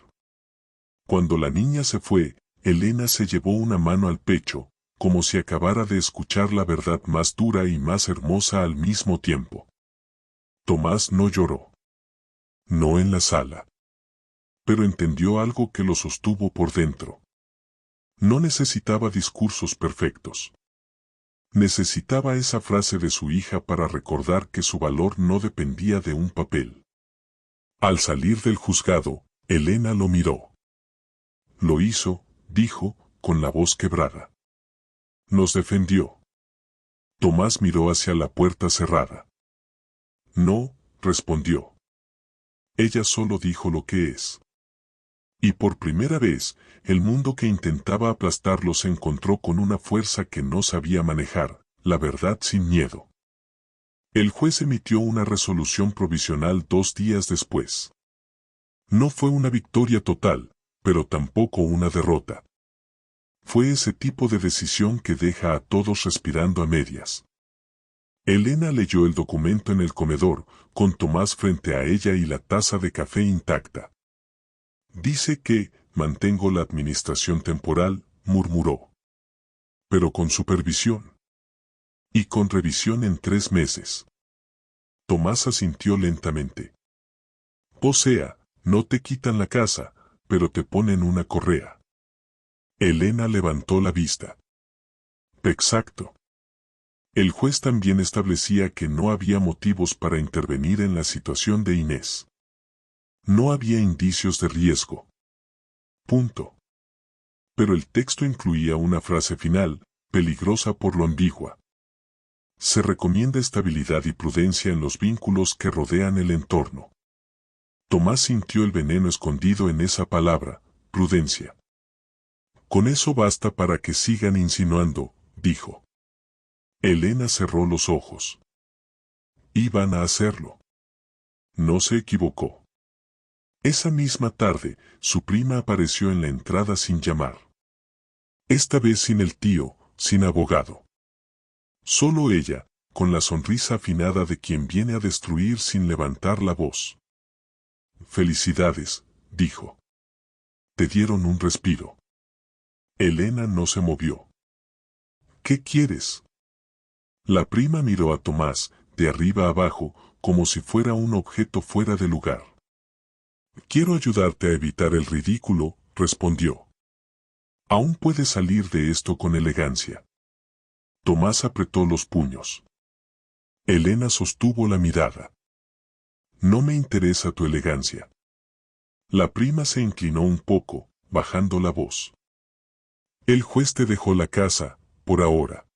Cuando la niña se fue, Elena se llevó una mano al pecho, como si acabara de escuchar la verdad más dura y más hermosa al mismo tiempo. Tomás no lloró. No en la sala. Pero entendió algo que lo sostuvo por dentro. No necesitaba discursos perfectos. Necesitaba esa frase de su hija para recordar que su valor no dependía de un papel. Al salir del juzgado, Elena lo miró. Lo hizo, dijo, con la voz quebrada. Nos defendió. Tomás miró hacia la puerta cerrada. No, respondió. Ella solo dijo lo que es. Y por primera vez, el mundo que intentaba aplastarlo se encontró con una fuerza que no sabía manejar, la verdad sin miedo. El juez emitió una resolución provisional 2 días después. No fue una victoria total, pero tampoco una derrota. Fue ese tipo de decisión que deja a todos respirando a medias. Elena leyó el documento en el comedor, con Tomás frente a ella y la taza de café intacta. Dice que, mantengo la administración temporal, murmuró. Pero con supervisión. Y con revisión en 3 meses. Tomás asintió lentamente. O sea, no te quitan la casa, pero te ponen una correa. Elena levantó la vista. Exacto. El juez también establecía que no había motivos para intervenir en la situación de Inés. No había indicios de riesgo. Punto. Pero el texto incluía una frase final, peligrosa por lo ambigua. Se recomienda estabilidad y prudencia en los vínculos que rodean el entorno. Tomás sintió el veneno escondido en esa palabra, prudencia. Con eso basta para que sigan insinuando, dijo. Elena cerró los ojos. Iban a hacerlo. No se equivocó. Esa misma tarde, su prima apareció en la entrada sin llamar. Esta vez sin el tío, sin abogado. Solo ella, con la sonrisa afinada de quien viene a destruir sin levantar la voz. Felicidades, dijo. Te dieron un respiro. Elena no se movió. ¿Qué quieres? La prima miró a Tomás, de arriba abajo, como si fuera un objeto fuera de lugar. Quiero ayudarte a evitar el ridículo, respondió. Aún puedes salir de esto con elegancia. Tomás apretó los puños. Elena sostuvo la mirada. No me interesa tu elegancia. La prima se inclinó un poco, bajando la voz. El juez te dejó la casa, por ahora.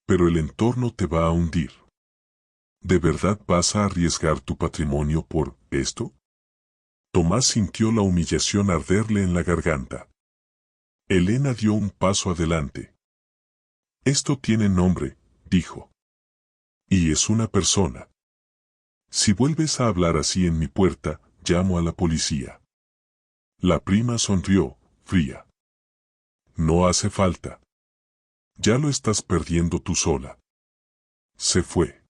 Pero el entorno te va a hundir. ¿De verdad vas a arriesgar tu patrimonio por esto? Tomás sintió la humillación arderle en la garganta. Elena dio un paso adelante. Esto tiene nombre, dijo. Y es una persona. Si vuelves a hablar así en mi puerta, llamo a la policía. La prima sonrió, fría. No hace falta. Ya lo estás perdiendo tú sola. Se fue.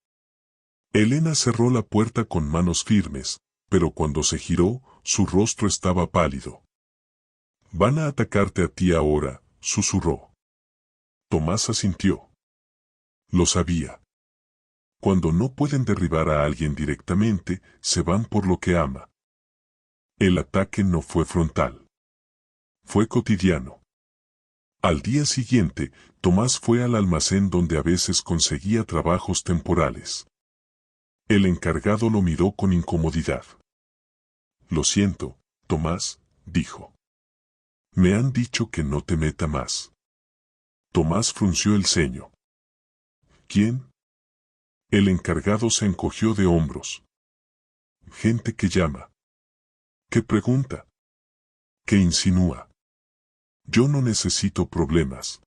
Elena cerró la puerta con manos firmes, pero cuando se giró, su rostro estaba pálido. Van a atacarte a ti ahora, susurró. Tomás asintió. Lo sabía. Cuando no pueden derribar a alguien directamente, se van por lo que ama. El ataque no fue frontal. Fue cotidiano. Al día siguiente, Tomás fue al almacén donde a veces conseguía trabajos temporales. El encargado lo miró con incomodidad. Lo siento, Tomás, dijo. Me han dicho que no te meta más. Tomás frunció el ceño. ¿Quién? El encargado se encogió de hombros. Gente que llama. Que pregunta. Que insinúa. Yo no necesito problemas.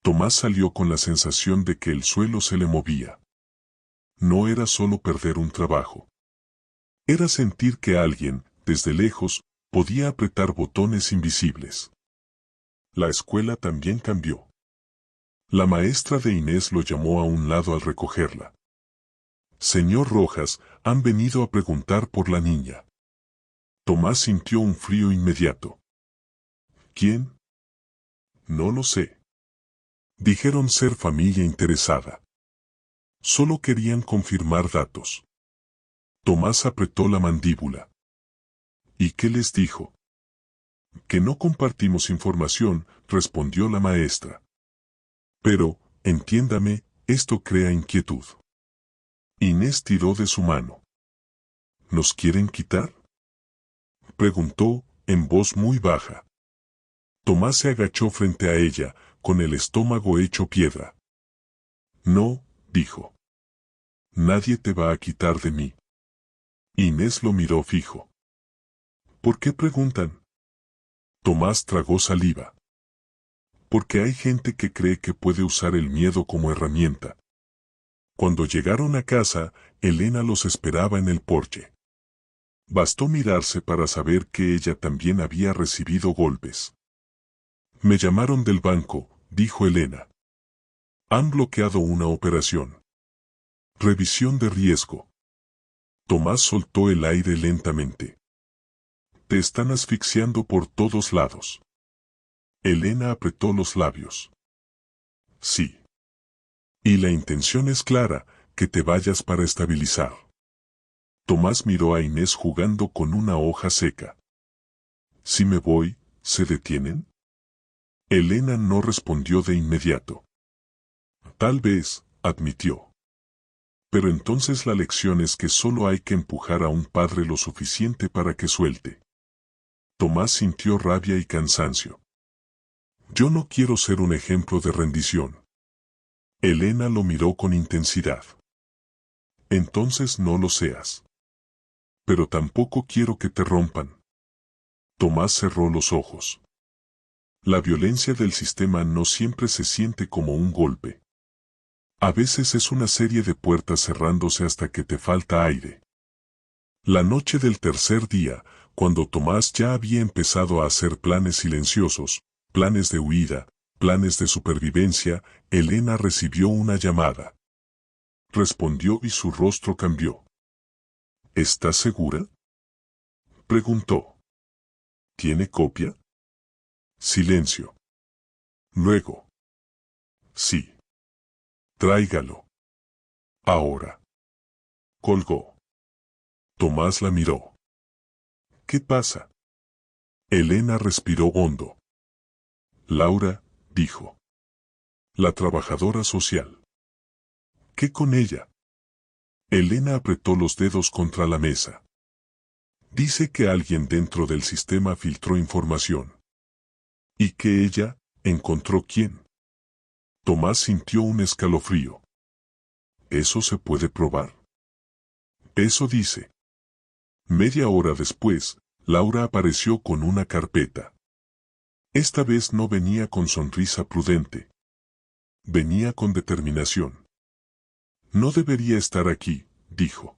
Tomás salió con la sensación de que el suelo se le movía. No era solo perder un trabajo. Era sentir que alguien, desde lejos, podía apretar botones invisibles. La escuela también cambió. La maestra de Inés lo llamó a un lado al recogerla. Señor Rojas, han venido a preguntar por la niña. Tomás sintió un frío inmediato. ¿Quién? No lo sé. Dijeron ser familia interesada. Solo querían confirmar datos. Tomás apretó la mandíbula. ¿Y qué les dijo? Que no compartimos información, respondió la maestra. Pero, entiéndame, esto crea inquietud. Inés tiró de su mano. ¿Nos quieren quitar? Preguntó, en voz muy baja. Tomás se agachó frente a ella, con el estómago hecho piedra. No, dijo. Nadie te va a quitar de mí. Inés lo miró fijo. ¿Por qué preguntan? Tomás tragó saliva. Porque hay gente que cree que puede usar el miedo como herramienta. Cuando llegaron a casa, Elena los esperaba en el porche. Bastó mirarse para saber que ella también había recibido golpes. Me llamaron del banco, dijo Elena. Han bloqueado una operación. Revisión de riesgo. Tomás soltó el aire lentamente. Te están asfixiando por todos lados. Elena apretó los labios. Sí. Y la intención es clara, que te vayas para estabilizar. Tomás miró a Inés jugando con una hoja seca. Si me voy, ¿se detienen? Elena no respondió de inmediato. Tal vez, admitió. Pero entonces la lección es que solo hay que empujar a un padre lo suficiente para que suelte. Tomás sintió rabia y cansancio. Yo no quiero ser un ejemplo de rendición. Elena lo miró con intensidad. Entonces no lo seas. Pero tampoco quiero que te rompan. Tomás cerró los ojos. La violencia del sistema no siempre se siente como un golpe. A veces es una serie de puertas cerrándose hasta que te falta aire. La noche del tercer día, cuando Tomás ya había empezado a hacer planes silenciosos, planes de huida, planes de supervivencia, Elena recibió una llamada. Respondió y su rostro cambió. ¿Estás segura?, preguntó. ¿Tiene copia? Silencio. Luego. Sí. Tráigalo. Ahora. Colgó. Tomás la miró. ¿Qué pasa? Elena respiró hondo. Laura, dijo. La trabajadora social. ¿Qué con ella? Elena apretó los dedos contra la mesa. Dice que alguien dentro del sistema filtró información. ¿Y que ella encontró quién? Tomás sintió un escalofrío. ¿Eso se puede probar? Eso dice. Media hora después, Laura apareció con una carpeta. Esta vez no venía con sonrisa prudente. Venía con determinación. No debería estar aquí, dijo.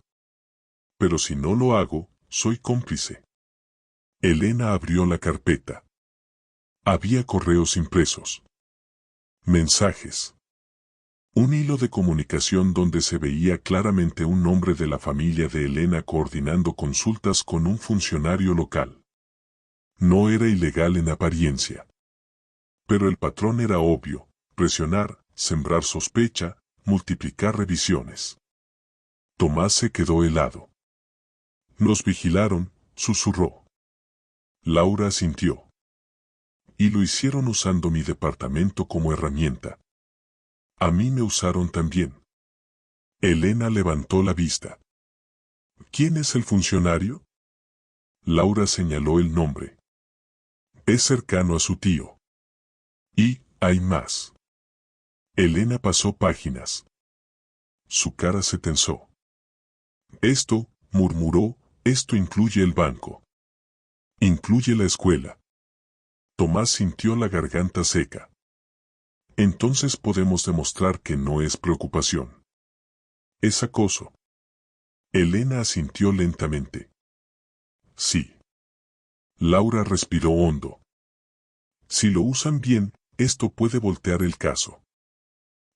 Pero si no lo hago, soy cómplice. Elena abrió la carpeta. Había correos impresos. Mensajes. Un hilo de comunicación donde se veía claramente un nombre de la familia de Elena coordinando consultas con un funcionario local. No era ilegal en apariencia. Pero el patrón era obvio: presionar, sembrar sospecha, multiplicar revisiones. Tomás se quedó helado. Nos vigilaron, susurró. Laura asintió. Y lo hicieron usando mi departamento como herramienta. A mí me usaron también. Elena levantó la vista. ¿Quién es el funcionario? Laura señaló el nombre. Es cercano a su tío. Y hay más. Elena pasó páginas. Su cara se tensó. Esto, murmuró, esto incluye el banco. Incluye la escuela. Tomás sintió la garganta seca. Entonces podemos demostrar que no es preocupación. Es acoso. Elena asintió lentamente. Sí. Laura respiró hondo. Si lo usan bien, esto puede voltear el caso.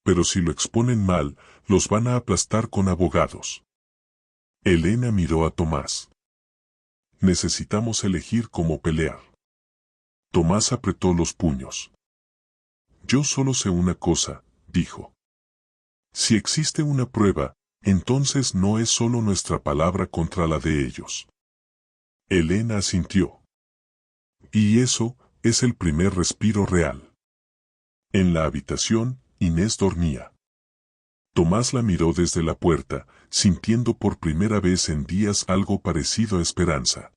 Pero si lo exponen mal, los van a aplastar con abogados. Elena miró a Tomás. Necesitamos elegir cómo pelear. Tomás apretó los puños. Yo solo sé una cosa, dijo. Si existe una prueba, entonces no es solo nuestra palabra contra la de ellos. Elena asintió. Y eso es el primer respiro real. En la habitación, Inés dormía. Tomás la miró desde la puerta, sintiendo por primera vez en días algo parecido a esperanza.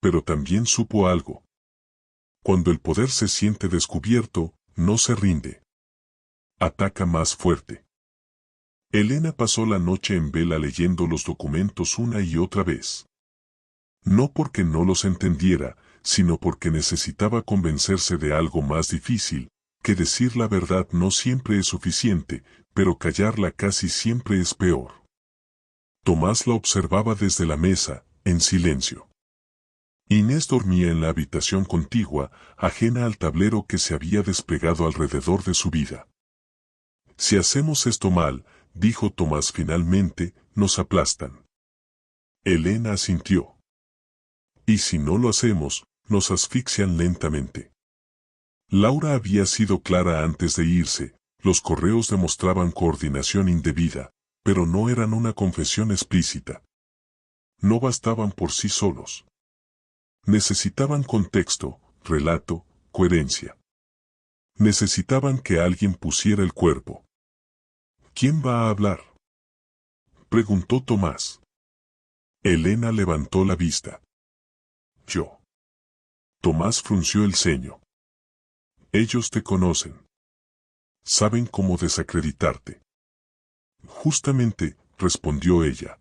Pero también supo algo. Cuando el poder se siente descubierto, no se rinde. Ataca más fuerte. Elena pasó la noche en vela leyendo los documentos una y otra vez. No porque no los entendiera, sino porque necesitaba convencerse de algo más difícil, que decir la verdad no siempre es suficiente, pero callarla casi siempre es peor. Tomás la observaba desde la mesa, en silencio. Inés dormía en la habitación contigua, ajena al tablero que se había desplegado alrededor de su vida. Si hacemos esto mal, dijo Tomás finalmente, nos aplastan. Elena asintió. Y si no lo hacemos, nos asfixian lentamente. Laura había sido clara antes de irse, los correos demostraban coordinación indebida, pero no eran una confesión explícita. no bastaban por sí solos. Necesitaban contexto, relato, coherencia. Necesitaban que alguien pusiera el cuerpo. ¿Quién va a hablar?, preguntó Tomás. Elena levantó la vista. Yo. Tomás frunció el ceño. Ellos te conocen. Saben cómo desacreditarte. Justamente, respondió ella.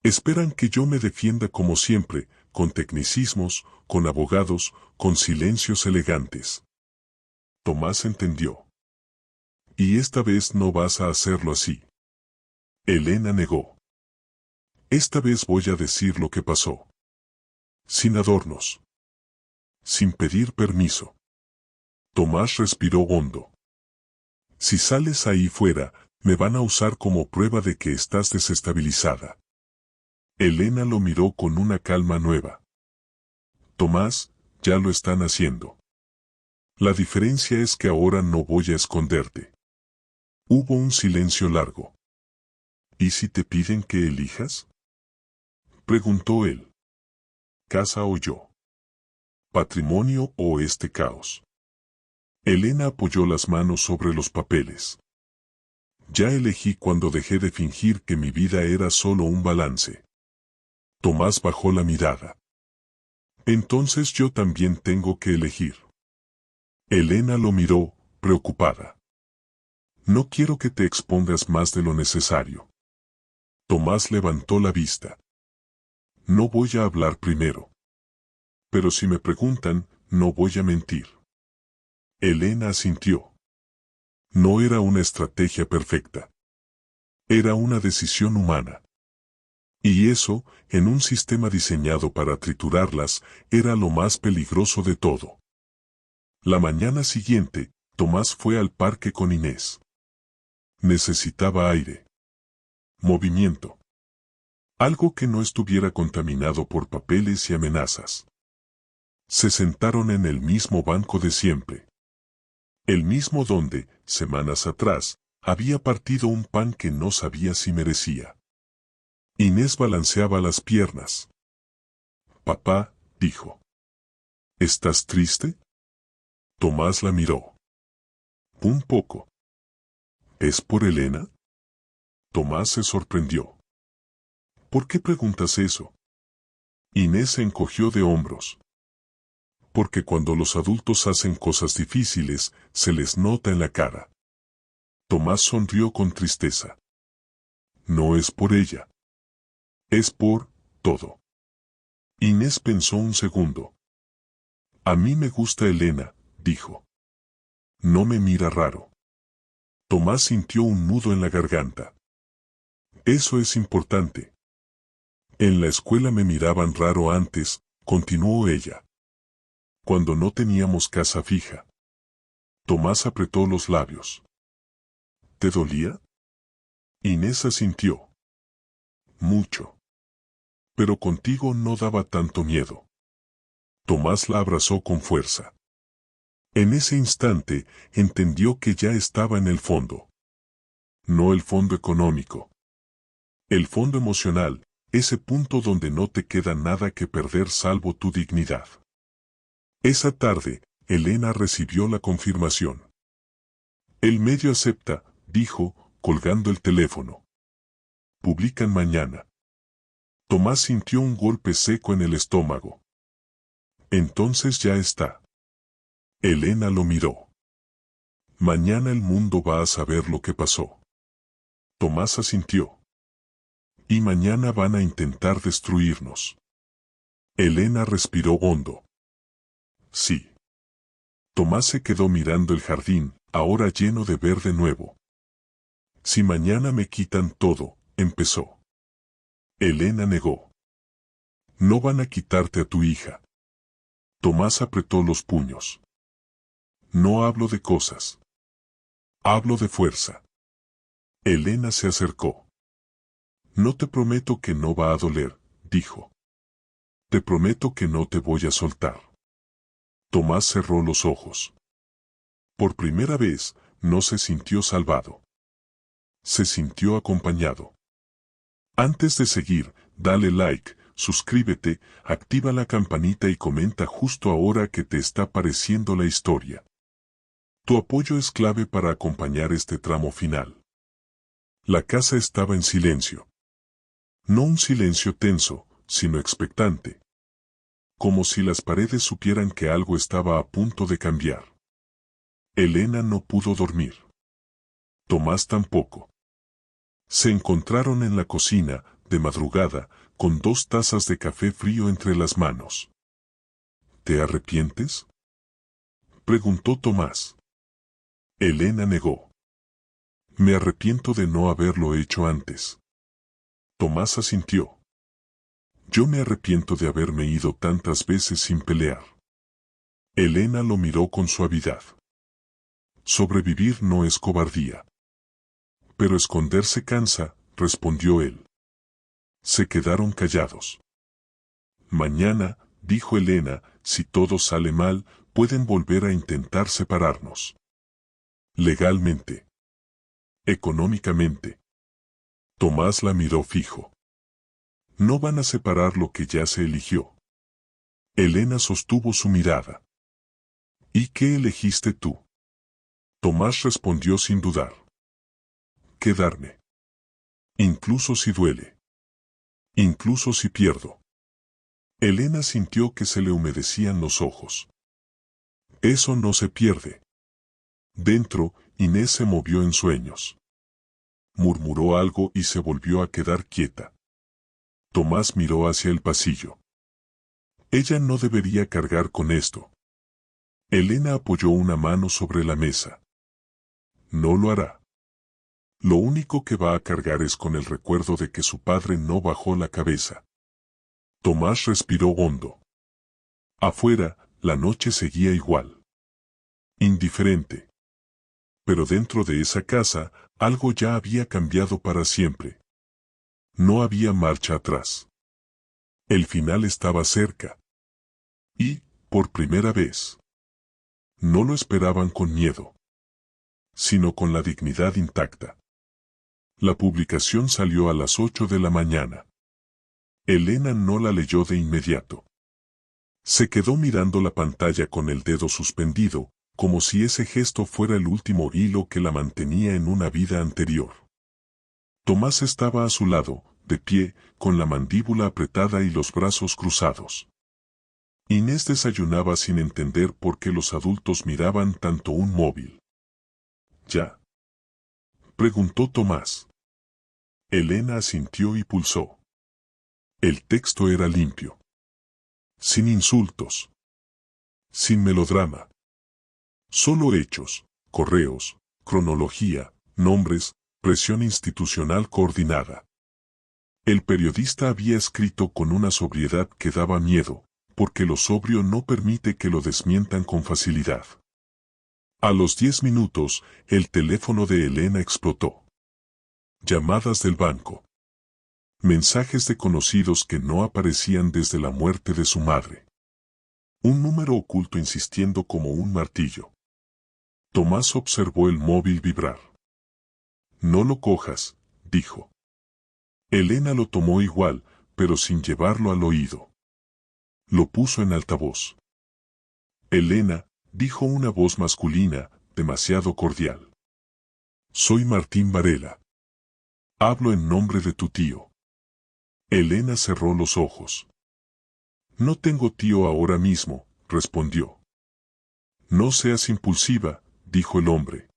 Esperan que yo me defienda como siempre, con tecnicismos, con abogados, con silencios elegantes. Tomás entendió. Y esta vez no vas a hacerlo así. Elena negó. Esta vez voy a decir lo que pasó. Sin adornos. Sin pedir permiso. Tomás respiró hondo. Si sales ahí fuera, me van a usar como prueba de que estás desestabilizada. Elena lo miró con una calma nueva. Tomás, ya lo están haciendo. La diferencia es que ahora no voy a esconderte. Hubo un silencio largo. ¿Y si te piden que elijas?, preguntó él. ¿Casa o yo? ¿Patrimonio o este caos? Elena apoyó las manos sobre los papeles. Ya elegí cuando dejé de fingir que mi vida era solo un balance. Tomás bajó la mirada. Entonces yo también tengo que elegir. Elena lo miró, preocupada. No quiero que te expongas más de lo necesario. Tomás levantó la vista. No voy a hablar primero. Pero si me preguntan, no voy a mentir. Elena asintió. No era una estrategia perfecta. Era una decisión humana. Y eso, en un sistema diseñado para triturarlas, era lo más peligroso de todo. La mañana siguiente, Tomás fue al parque con Inés. Necesitaba aire. Movimiento. Algo que no estuviera contaminado por papeles y amenazas. Se sentaron en el mismo banco de siempre. El mismo donde, semanas atrás, había partido un pan que no sabía si merecía. Inés balanceaba las piernas. Papá, dijo. ¿Estás triste? Tomás la miró. Un poco. ¿Es por Elena? Tomás se sorprendió. ¿Por qué preguntas eso? Inés se encogió de hombros. Porque cuando los adultos hacen cosas difíciles, se les nota en la cara. Tomás sonrió con tristeza. No es por ella. Es por todo. Inés pensó un segundo. A mí me gusta Elena, dijo. No me mira raro. Tomás sintió un nudo en la garganta. Eso es importante. En la escuela me miraban raro antes, continuó ella. Cuando no teníamos casa fija. Tomás apretó los labios. ¿Te dolía? Inés asintió. Mucho. Pero contigo no daba tanto miedo. Tomás la abrazó con fuerza. En ese instante, entendió que ya estaba en el fondo. No el fondo económico. El fondo emocional, ese punto donde no te queda nada que perder salvo tu dignidad. Esa tarde, Elena recibió la confirmación. El medio acepta, dijo, colgando el teléfono. Publican mañana. Tomás sintió un golpe seco en el estómago. Entonces ya está. Elena lo miró. Mañana el mundo va a saber lo que pasó. Tomás asintió. Y mañana van a intentar destruirnos. Elena respiró hondo. Sí. Tomás se quedó mirando el jardín, ahora lleno de verde nuevo. Si mañana me quitan todo, empezó. Elena negó. No van a quitarte a tu hija. Tomás apretó los puños. No hablo de cosas. Hablo de fuerza. Elena se acercó. No te prometo que no va a doler, dijo. Te prometo que no te voy a soltar. Tomás cerró los ojos. Por primera vez, no se sintió salvado. Se sintió acompañado. Antes de seguir, dale like, suscríbete, activa la campanita y comenta justo ahora qué te está pareciendo la historia. Tu apoyo es clave para acompañar este tramo final. La casa estaba en silencio. No un silencio tenso, sino expectante. Como si las paredes supieran que algo estaba a punto de cambiar. Elena no pudo dormir. Tomás tampoco. Se encontraron en la cocina, de madrugada, con 2 tazas de café frío entre las manos. ¿Te arrepientes?, preguntó Tomás. Elena negó. Me arrepiento de no haberlo hecho antes. Tomás asintió. Yo me arrepiento de haberme ido tantas veces sin pelear. Elena lo miró con suavidad. Sobrevivir no es cobardía. Pero esconderse cansa, respondió él. Se quedaron callados. Mañana, dijo Elena, si todo sale mal, pueden volver a intentar separarnos. Legalmente. Económicamente. Tomás la miró fijo. No van a separar lo que ya se eligió. Elena sostuvo su mirada. ¿Y qué elegiste tú? Tomás respondió sin dudar. Quedarme. Incluso si duele. Incluso si pierdo. Elena sintió que se le humedecían los ojos. Eso no se pierde. Dentro, Inés se movió en sueños. Murmuró algo y se volvió a quedar quieta. Tomás miró hacia el pasillo. Ella no debería cargar con esto. Elena apoyó una mano sobre la mesa. No lo hará. Lo único que va a cargar es con el recuerdo de que su padre no bajó la cabeza. Tomás respiró hondo. Afuera, la noche seguía igual. Indiferente. Pero dentro de esa casa, algo ya había cambiado para siempre. No había marcha atrás. El final estaba cerca. Y, por primera vez, no lo esperaban con miedo, sino con la dignidad intacta. La publicación salió a las 8 de la mañana. Elena no la leyó de inmediato. Se quedó mirando la pantalla con el dedo suspendido, como si ese gesto fuera el último hilo que la mantenía en una vida anterior. Tomás estaba a su lado, de pie, con la mandíbula apretada y los brazos cruzados. Inés desayunaba sin entender por qué los adultos miraban tanto un móvil. ¿Ya?, preguntó Tomás. Elena asintió y pulsó. El texto era limpio. Sin insultos. Sin melodrama. Solo hechos, correos, cronología, nombres, presión institucional coordinada. El periodista había escrito con una sobriedad que daba miedo, porque lo sobrio no permite que lo desmientan con facilidad. A los 10 minutos, el teléfono de Elena explotó. Llamadas del banco. Mensajes de conocidos que no aparecían desde la muerte de su madre. Un número oculto insistiendo como un martillo. Tomás observó el móvil vibrar. No lo cojas, dijo. Elena lo tomó igual, pero sin llevarlo al oído. Lo puso en altavoz. Elena, dijo una voz masculina, demasiado cordial. Soy Martín Varela. Hablo en nombre de tu tío. Elena cerró los ojos. No tengo tío ahora mismo, respondió. No seas impulsiva, dijo el hombre.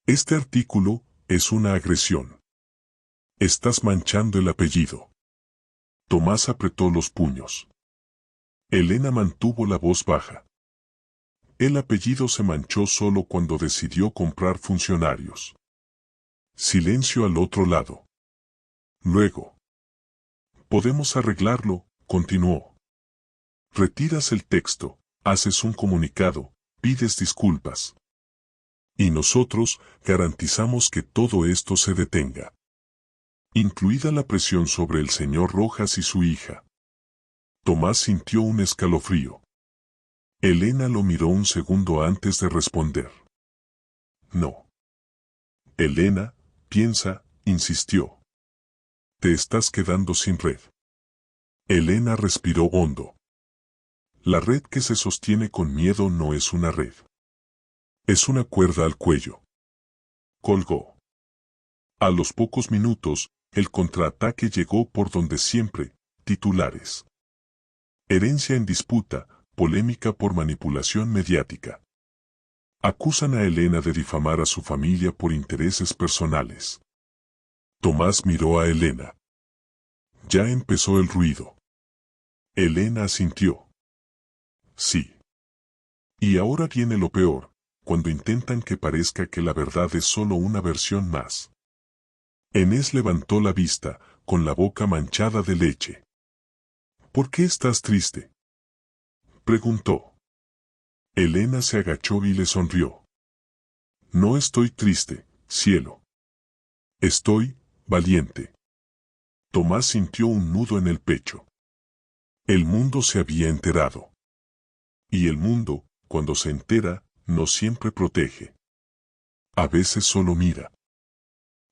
Este artículo es una agresión. Estás manchando el apellido. Tomás apretó los puños. Elena mantuvo la voz baja. El apellido se manchó solo cuando decidió comprar funcionarios. Silencio al otro lado. Luego. Podemos arreglarlo, continuó. Retiras el texto, haces un comunicado, pides disculpas. Y nosotros garantizamos que todo esto se detenga. Incluida la presión sobre el señor Rojas y su hija. Tomás sintió un escalofrío. Elena lo miró un segundo antes de responder. No. Elena, piensa, insistió. te estás quedando sin red. Elena respiró hondo. La red que se sostiene con miedo no es una red. Es una cuerda al cuello. Colgó. A los pocos minutos, el contraataque llegó por donde siempre, titulares. Herencia en disputa, polémica por manipulación mediática. Acusan a Elena de difamar a su familia por intereses personales. Tomás miró a Elena. Ya empezó el ruido. Elena asintió. Sí. Y ahora viene lo peor, cuando intentan que parezca que la verdad es solo una versión más. Inés levantó la vista, con la boca manchada de leche. ¿Por qué estás triste?, preguntó. Elena se agachó y le sonrió. No estoy triste, cielo. Estoy valiente. Tomás sintió un nudo en el pecho. El mundo se había enterado. Y el mundo, cuando se entera, no siempre protege. A veces solo mira.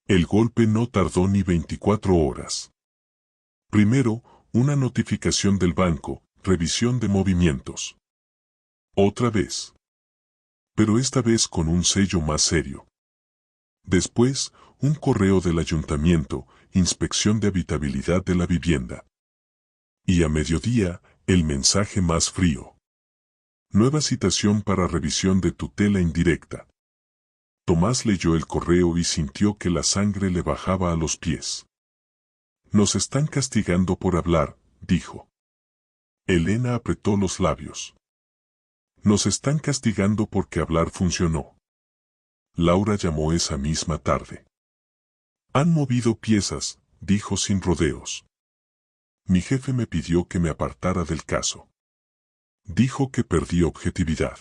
El golpe no tardó ni 24 horas. Primero, una notificación del banco, revisión de movimientos. Otra vez. Pero esta vez con un sello más serio. Después, un correo del ayuntamiento, inspección de habitabilidad de la vivienda. Y a mediodía, el mensaje más frío. Nueva citación para revisión de tutela indirecta. Tomás leyó el correo y sintió que la sangre le bajaba a los pies. Nos están castigando por hablar, dijo. Elena apretó los labios. Nos están castigando porque hablar funcionó. Laura llamó esa misma tarde. Han movido piezas, dijo sin rodeos. Mi jefe me pidió que me apartara del caso. Dijo que perdí objetividad.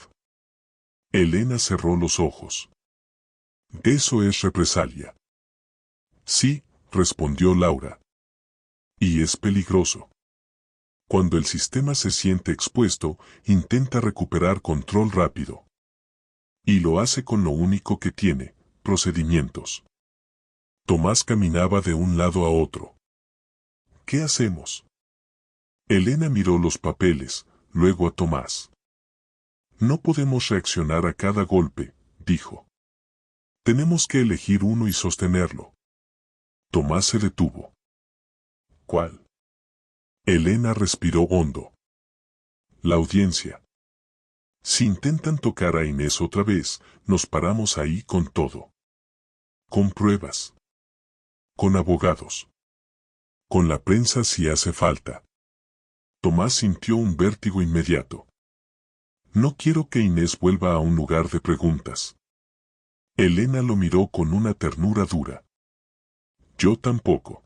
Elena cerró los ojos. Eso es represalia. Sí, respondió Laura. Y es peligroso. Cuando el sistema se siente expuesto, intenta recuperar control rápido. Y lo hace con lo único que tiene, procedimientos. Tomás caminaba de un lado a otro. ¿Qué hacemos? Elena miró los papeles, luego a Tomás. No podemos reaccionar a cada golpe, dijo. Tenemos que elegir uno y sostenerlo. Tomás se detuvo. ¿Cuál? Elena respiró hondo. La audiencia. Si intentan tocar a Inés otra vez, nos paramos ahí con todo. Con pruebas. Con abogados. Con la prensa si hace falta. Tomás sintió un vértigo inmediato. No quiero que Inés vuelva a un lugar de preguntas. Elena lo miró con una ternura dura. Yo tampoco.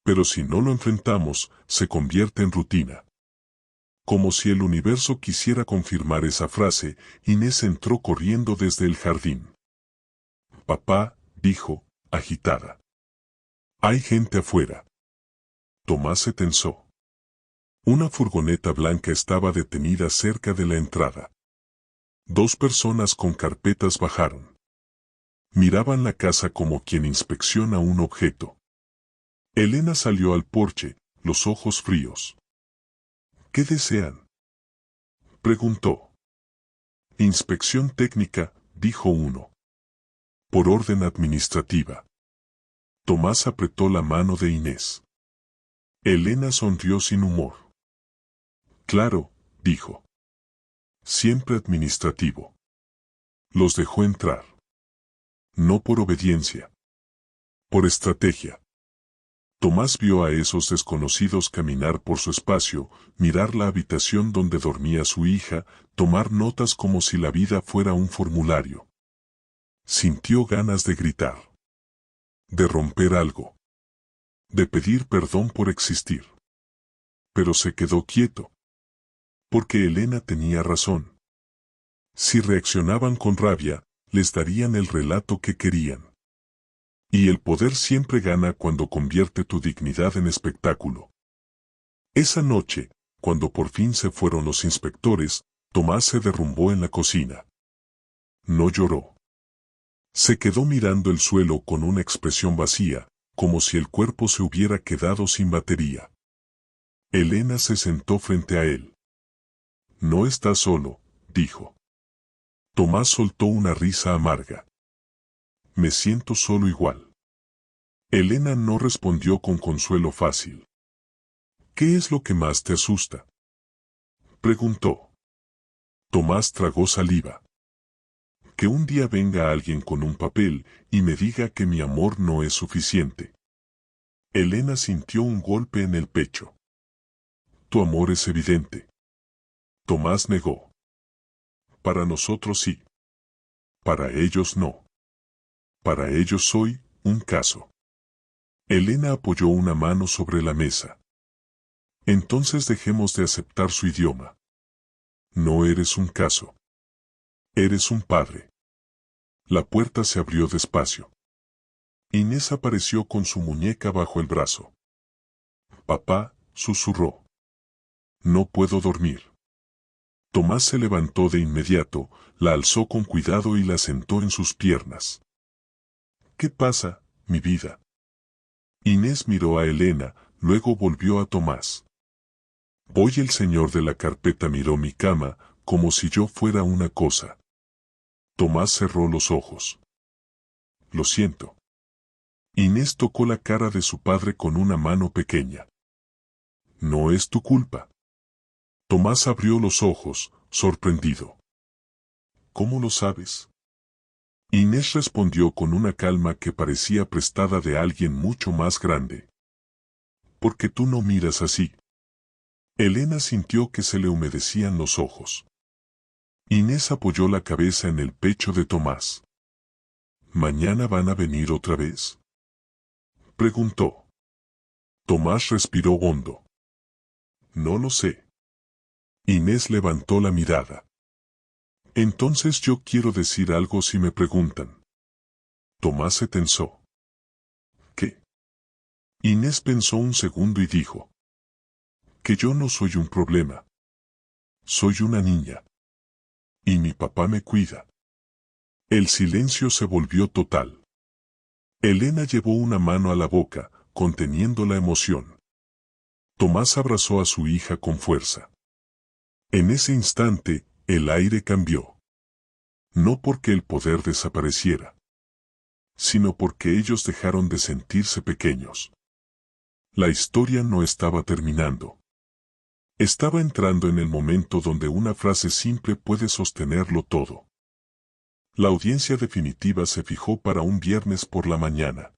Pero si no lo enfrentamos, se convierte en rutina. Como si el universo quisiera confirmar esa frase, Inés entró corriendo desde el jardín. Papá, dijo, agitada. Hay gente afuera. Tomás se tensó. Una furgoneta blanca estaba detenida cerca de la entrada. 2 personas con carpetas bajaron. Miraban la casa como quien inspecciona un objeto. Elena salió al porche, los ojos fríos. ¿Qué desean?, preguntó. Inspección técnica, dijo uno. Por orden administrativa. Tomás apretó la mano de Inés. Elena sonrió sin humor. Claro, dijo. Siempre administrativo. Los dejó entrar. No por obediencia. Por estrategia. Tomás vio a esos desconocidos caminar por su espacio, mirar la habitación donde dormía su hija, tomar notas como si la vida fuera un formulario. Sintió ganas de gritar. De romper algo. De pedir perdón por existir. Pero se quedó quieto. Porque Elena tenía razón. Si reaccionaban con rabia, les darían el relato que querían. Y el poder siempre gana cuando convierte tu dignidad en espectáculo. Esa noche, cuando por fin se fueron los inspectores, Tomás se derrumbó en la cocina. No lloró. Se quedó mirando el suelo con una expresión vacía, como si el cuerpo se hubiera quedado sin batería. Elena se sentó frente a él. No estás solo, dijo. Tomás soltó una risa amarga. Me siento solo igual. Elena no respondió con consuelo fácil. ¿Qué es lo que más te asusta?, preguntó. Tomás tragó saliva. Que un día venga alguien con un papel y me diga que mi amor no es suficiente. Elena sintió un golpe en el pecho. Tu amor es evidente. Tomás negó. Para nosotros sí. Para ellos no. Para ellos soy un caso. Elena apoyó una mano sobre la mesa. Entonces dejemos de aceptar su idioma. No eres un caso. Eres un padre. La puerta se abrió despacio. Inés apareció con su muñeca bajo el brazo. Papá, susurró. No puedo dormir. Tomás se levantó de inmediato, la alzó con cuidado y la sentó en sus piernas. ¿Qué pasa, mi vida? Inés miró a Elena, luego volvió a Tomás. Hoy el señor de la carpeta miró mi cama, como si yo fuera una cosa. Tomás cerró los ojos. Lo siento. Inés tocó la cara de su padre con una mano pequeña. No es tu culpa. Tomás abrió los ojos, sorprendido. ¿Cómo lo sabes? Inés respondió con una calma que parecía prestada de alguien mucho más grande. Porque tú no miras así. Elena sintió que se le humedecían los ojos. Inés apoyó la cabeza en el pecho de Tomás. ¿Mañana van a venir otra vez?, preguntó. Tomás respiró hondo. No lo sé. Inés levantó la mirada. Entonces yo quiero decir algo si me preguntan. Tomás se tensó. ¿Qué? Inés pensó un segundo y dijo. Que yo no soy un problema. Soy una niña. Y mi papá me cuida. El silencio se volvió total. Elena llevó una mano a la boca, conteniendo la emoción. Tomás abrazó a su hija con fuerza. En ese instante, el aire cambió. No porque el poder desapareciera, sino porque ellos dejaron de sentirse pequeños. La historia no estaba terminando. Estaba entrando en el momento donde una frase simple puede sostenerlo todo. La audiencia definitiva se fijó para un viernes por la mañana.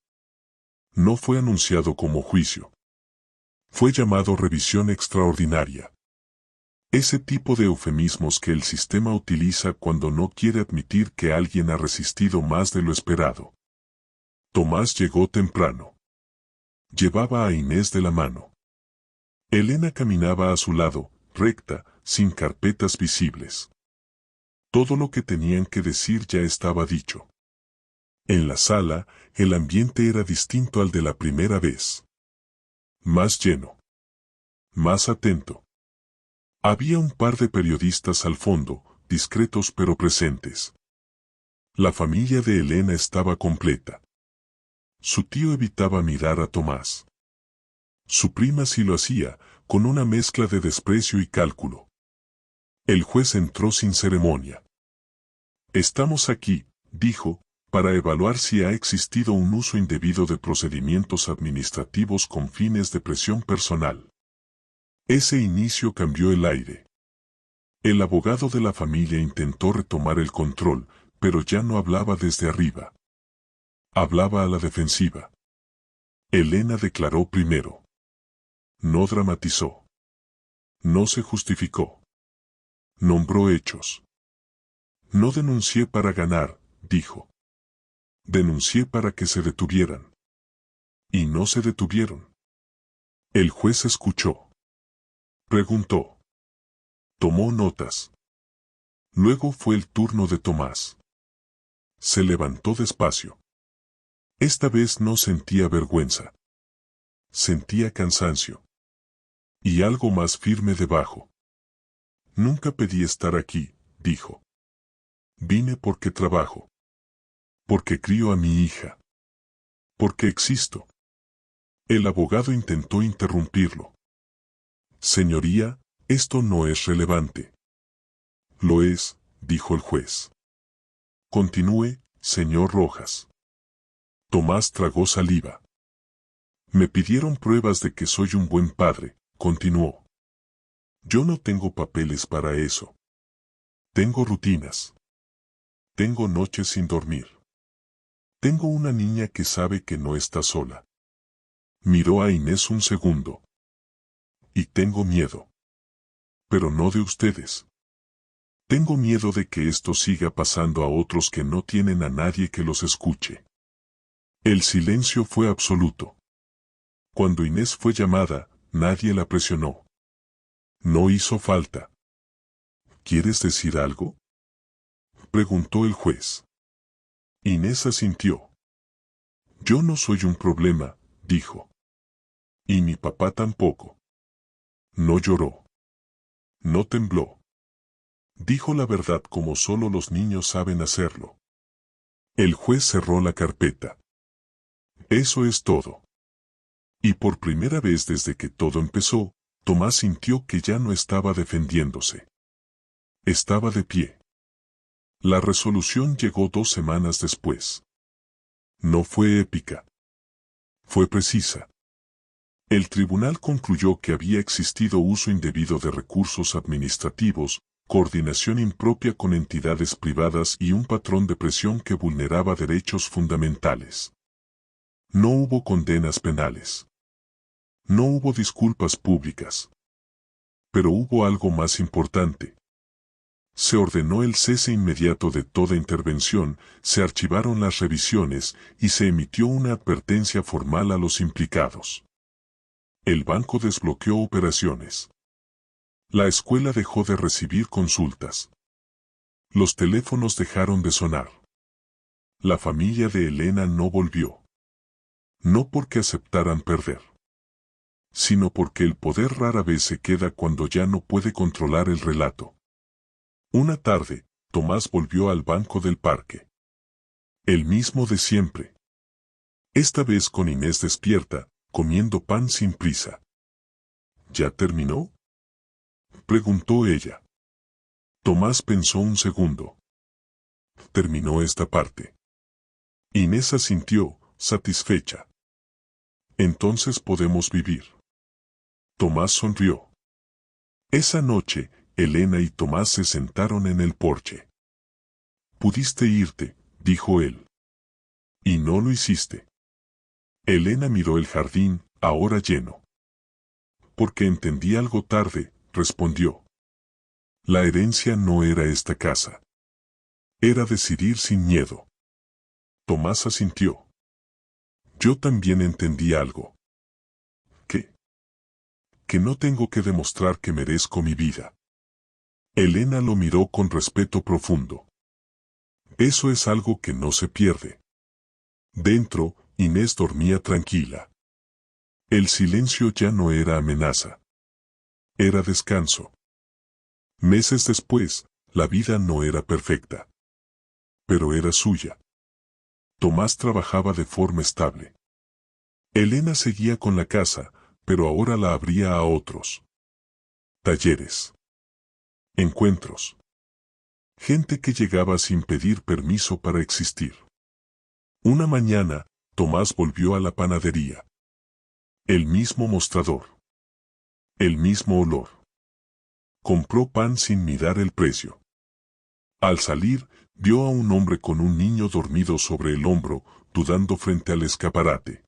No fue anunciado como juicio. Fue llamado revisión extraordinaria. Ese tipo de eufemismos que el sistema utiliza cuando no quiere admitir que alguien ha resistido más de lo esperado. Tomás llegó temprano. Llevaba a Inés de la mano. Elena caminaba a su lado, recta, sin carpetas visibles. Todo lo que tenían que decir ya estaba dicho. En la sala, el ambiente era distinto al de la primera vez. Más lleno. Más atento. Había un par de periodistas al fondo, discretos pero presentes. La familia de Elena estaba completa. Su tío evitaba mirar a Tomás. Su prima sí lo hacía, con una mezcla de desprecio y cálculo. El juez entró sin ceremonia. Estamos aquí, dijo, para evaluar si ha existido un uso indebido de procedimientos administrativos con fines de presión personal. Ese inicio cambió el aire. El abogado de la familia intentó retomar el control, pero ya no hablaba desde arriba. Hablaba a la defensiva. Elena declaró primero. No dramatizó. No se justificó. Nombró hechos. No denuncié para ganar, dijo. Denuncié para que se detuvieran. Y no se detuvieron. El juez escuchó. Preguntó. Tomó notas. Luego fue el turno de Tomás. Se levantó despacio. Esta vez no sentía vergüenza. Sentía cansancio. Y algo más firme debajo. Nunca pedí estar aquí, dijo. Vine porque trabajo. Porque crío a mi hija. Porque existo. El abogado intentó interrumpirlo. Señoría, esto no es relevante. Lo es, dijo el juez. Continúe, señor Rojas. Tomás tragó saliva. Me pidieron pruebas de que soy un buen padre, continuó. Yo no tengo papeles para eso. Tengo rutinas. Tengo noches sin dormir. Tengo una niña que sabe que no está sola. Miró a Inés un segundo. Y tengo miedo. Pero no de ustedes. Tengo miedo de que esto siga pasando a otros que no tienen a nadie que los escuche. El silencio fue absoluto. Cuando Inés fue llamada, nadie la presionó. No hizo falta. ¿Quieres decir algo?, preguntó el juez. Inés asintió. Yo no soy un problema, dijo. Y mi papá tampoco. No lloró. No tembló. Dijo la verdad como solo los niños saben hacerlo. El juez cerró la carpeta. Eso es todo. Y por primera vez desde que todo empezó, Tomás sintió que ya no estaba defendiéndose. Estaba de pie. La resolución llegó 2 semanas después. No fue épica. Fue precisa. El tribunal concluyó que había existido uso indebido de recursos administrativos, coordinación impropia con entidades privadas y un patrón de presión que vulneraba derechos fundamentales. No hubo condenas penales. No hubo disculpas públicas. Pero hubo algo más importante. Se ordenó el cese inmediato de toda intervención, se archivaron las revisiones y se emitió una advertencia formal a los implicados. El banco desbloqueó operaciones. La escuela dejó de recibir consultas. Los teléfonos dejaron de sonar. La familia de Elena no volvió. No porque aceptaran perder, sino porque el poder rara vez se queda cuando ya no puede controlar el relato. Una tarde, Tomás volvió al banco del parque. El mismo de siempre. Esta vez con Inés despierta, comiendo pan sin prisa. ¿Ya terminó?, preguntó ella. Tomás pensó un segundo. Terminó esta parte. Inés asintió, satisfecha. Entonces podemos vivir. Tomás sonrió. Esa noche, Elena y Tomás se sentaron en el porche. Pudiste irte, dijo él. Y no lo hiciste. Elena miró el jardín, ahora lleno. Porque entendí algo tarde, respondió. La herencia no era esta casa. Era decidir sin miedo. Tomás asintió. Yo también entendí algo. ¿Qué? Que no tengo que demostrar que merezco mi vida. Elena lo miró con respeto profundo. Eso es algo que no se pierde. Dentro, Inés dormía tranquila. El silencio ya no era amenaza. Era descanso. Meses después, la vida no era perfecta. Pero era suya. Tomás trabajaba de forma estable. Elena seguía con la casa, pero ahora la abría a otros. Talleres. Encuentros. Gente que llegaba sin pedir permiso para existir. Una mañana, Tomás volvió a la panadería. El mismo mostrador. El mismo olor. Compró pan sin mirar el precio. Al salir, vio a un hombre con un niño dormido sobre el hombro, dudando frente al escaparate.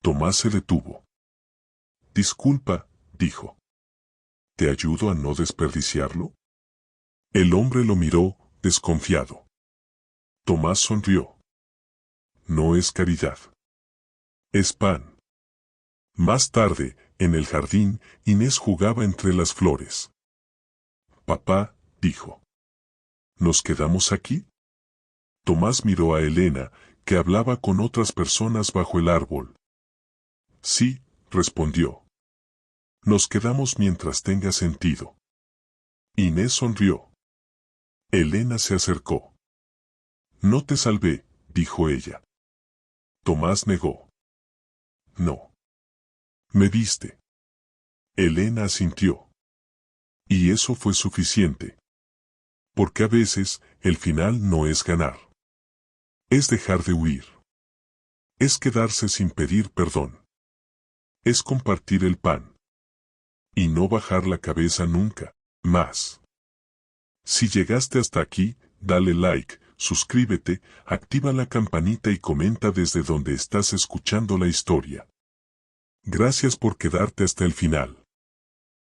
Tomás se detuvo. Disculpa, dijo. ¿Te ayudo a no desperdiciarlo? El hombre lo miró, desconfiado. Tomás sonrió. No es caridad. Es pan. Más tarde, en el jardín, Inés jugaba entre las flores. Papá, dijo. ¿Nos quedamos aquí? Tomás miró a Elena, que hablaba con otras personas bajo el árbol. Sí, respondió. Nos quedamos mientras tenga sentido. Inés sonrió. Elena se acercó. No te salvé, dijo ella. Tomás negó. No. ¿Me viste? Elena asintió. Y eso fue suficiente. Porque a veces, el final no es ganar. Es dejar de huir. Es quedarse sin pedir perdón. Es compartir el pan. Y no bajar la cabeza nunca, más. Si llegaste hasta aquí, dale like, suscríbete, activa la campanita y comenta desde donde estás escuchando la historia. Gracias por quedarte hasta el final.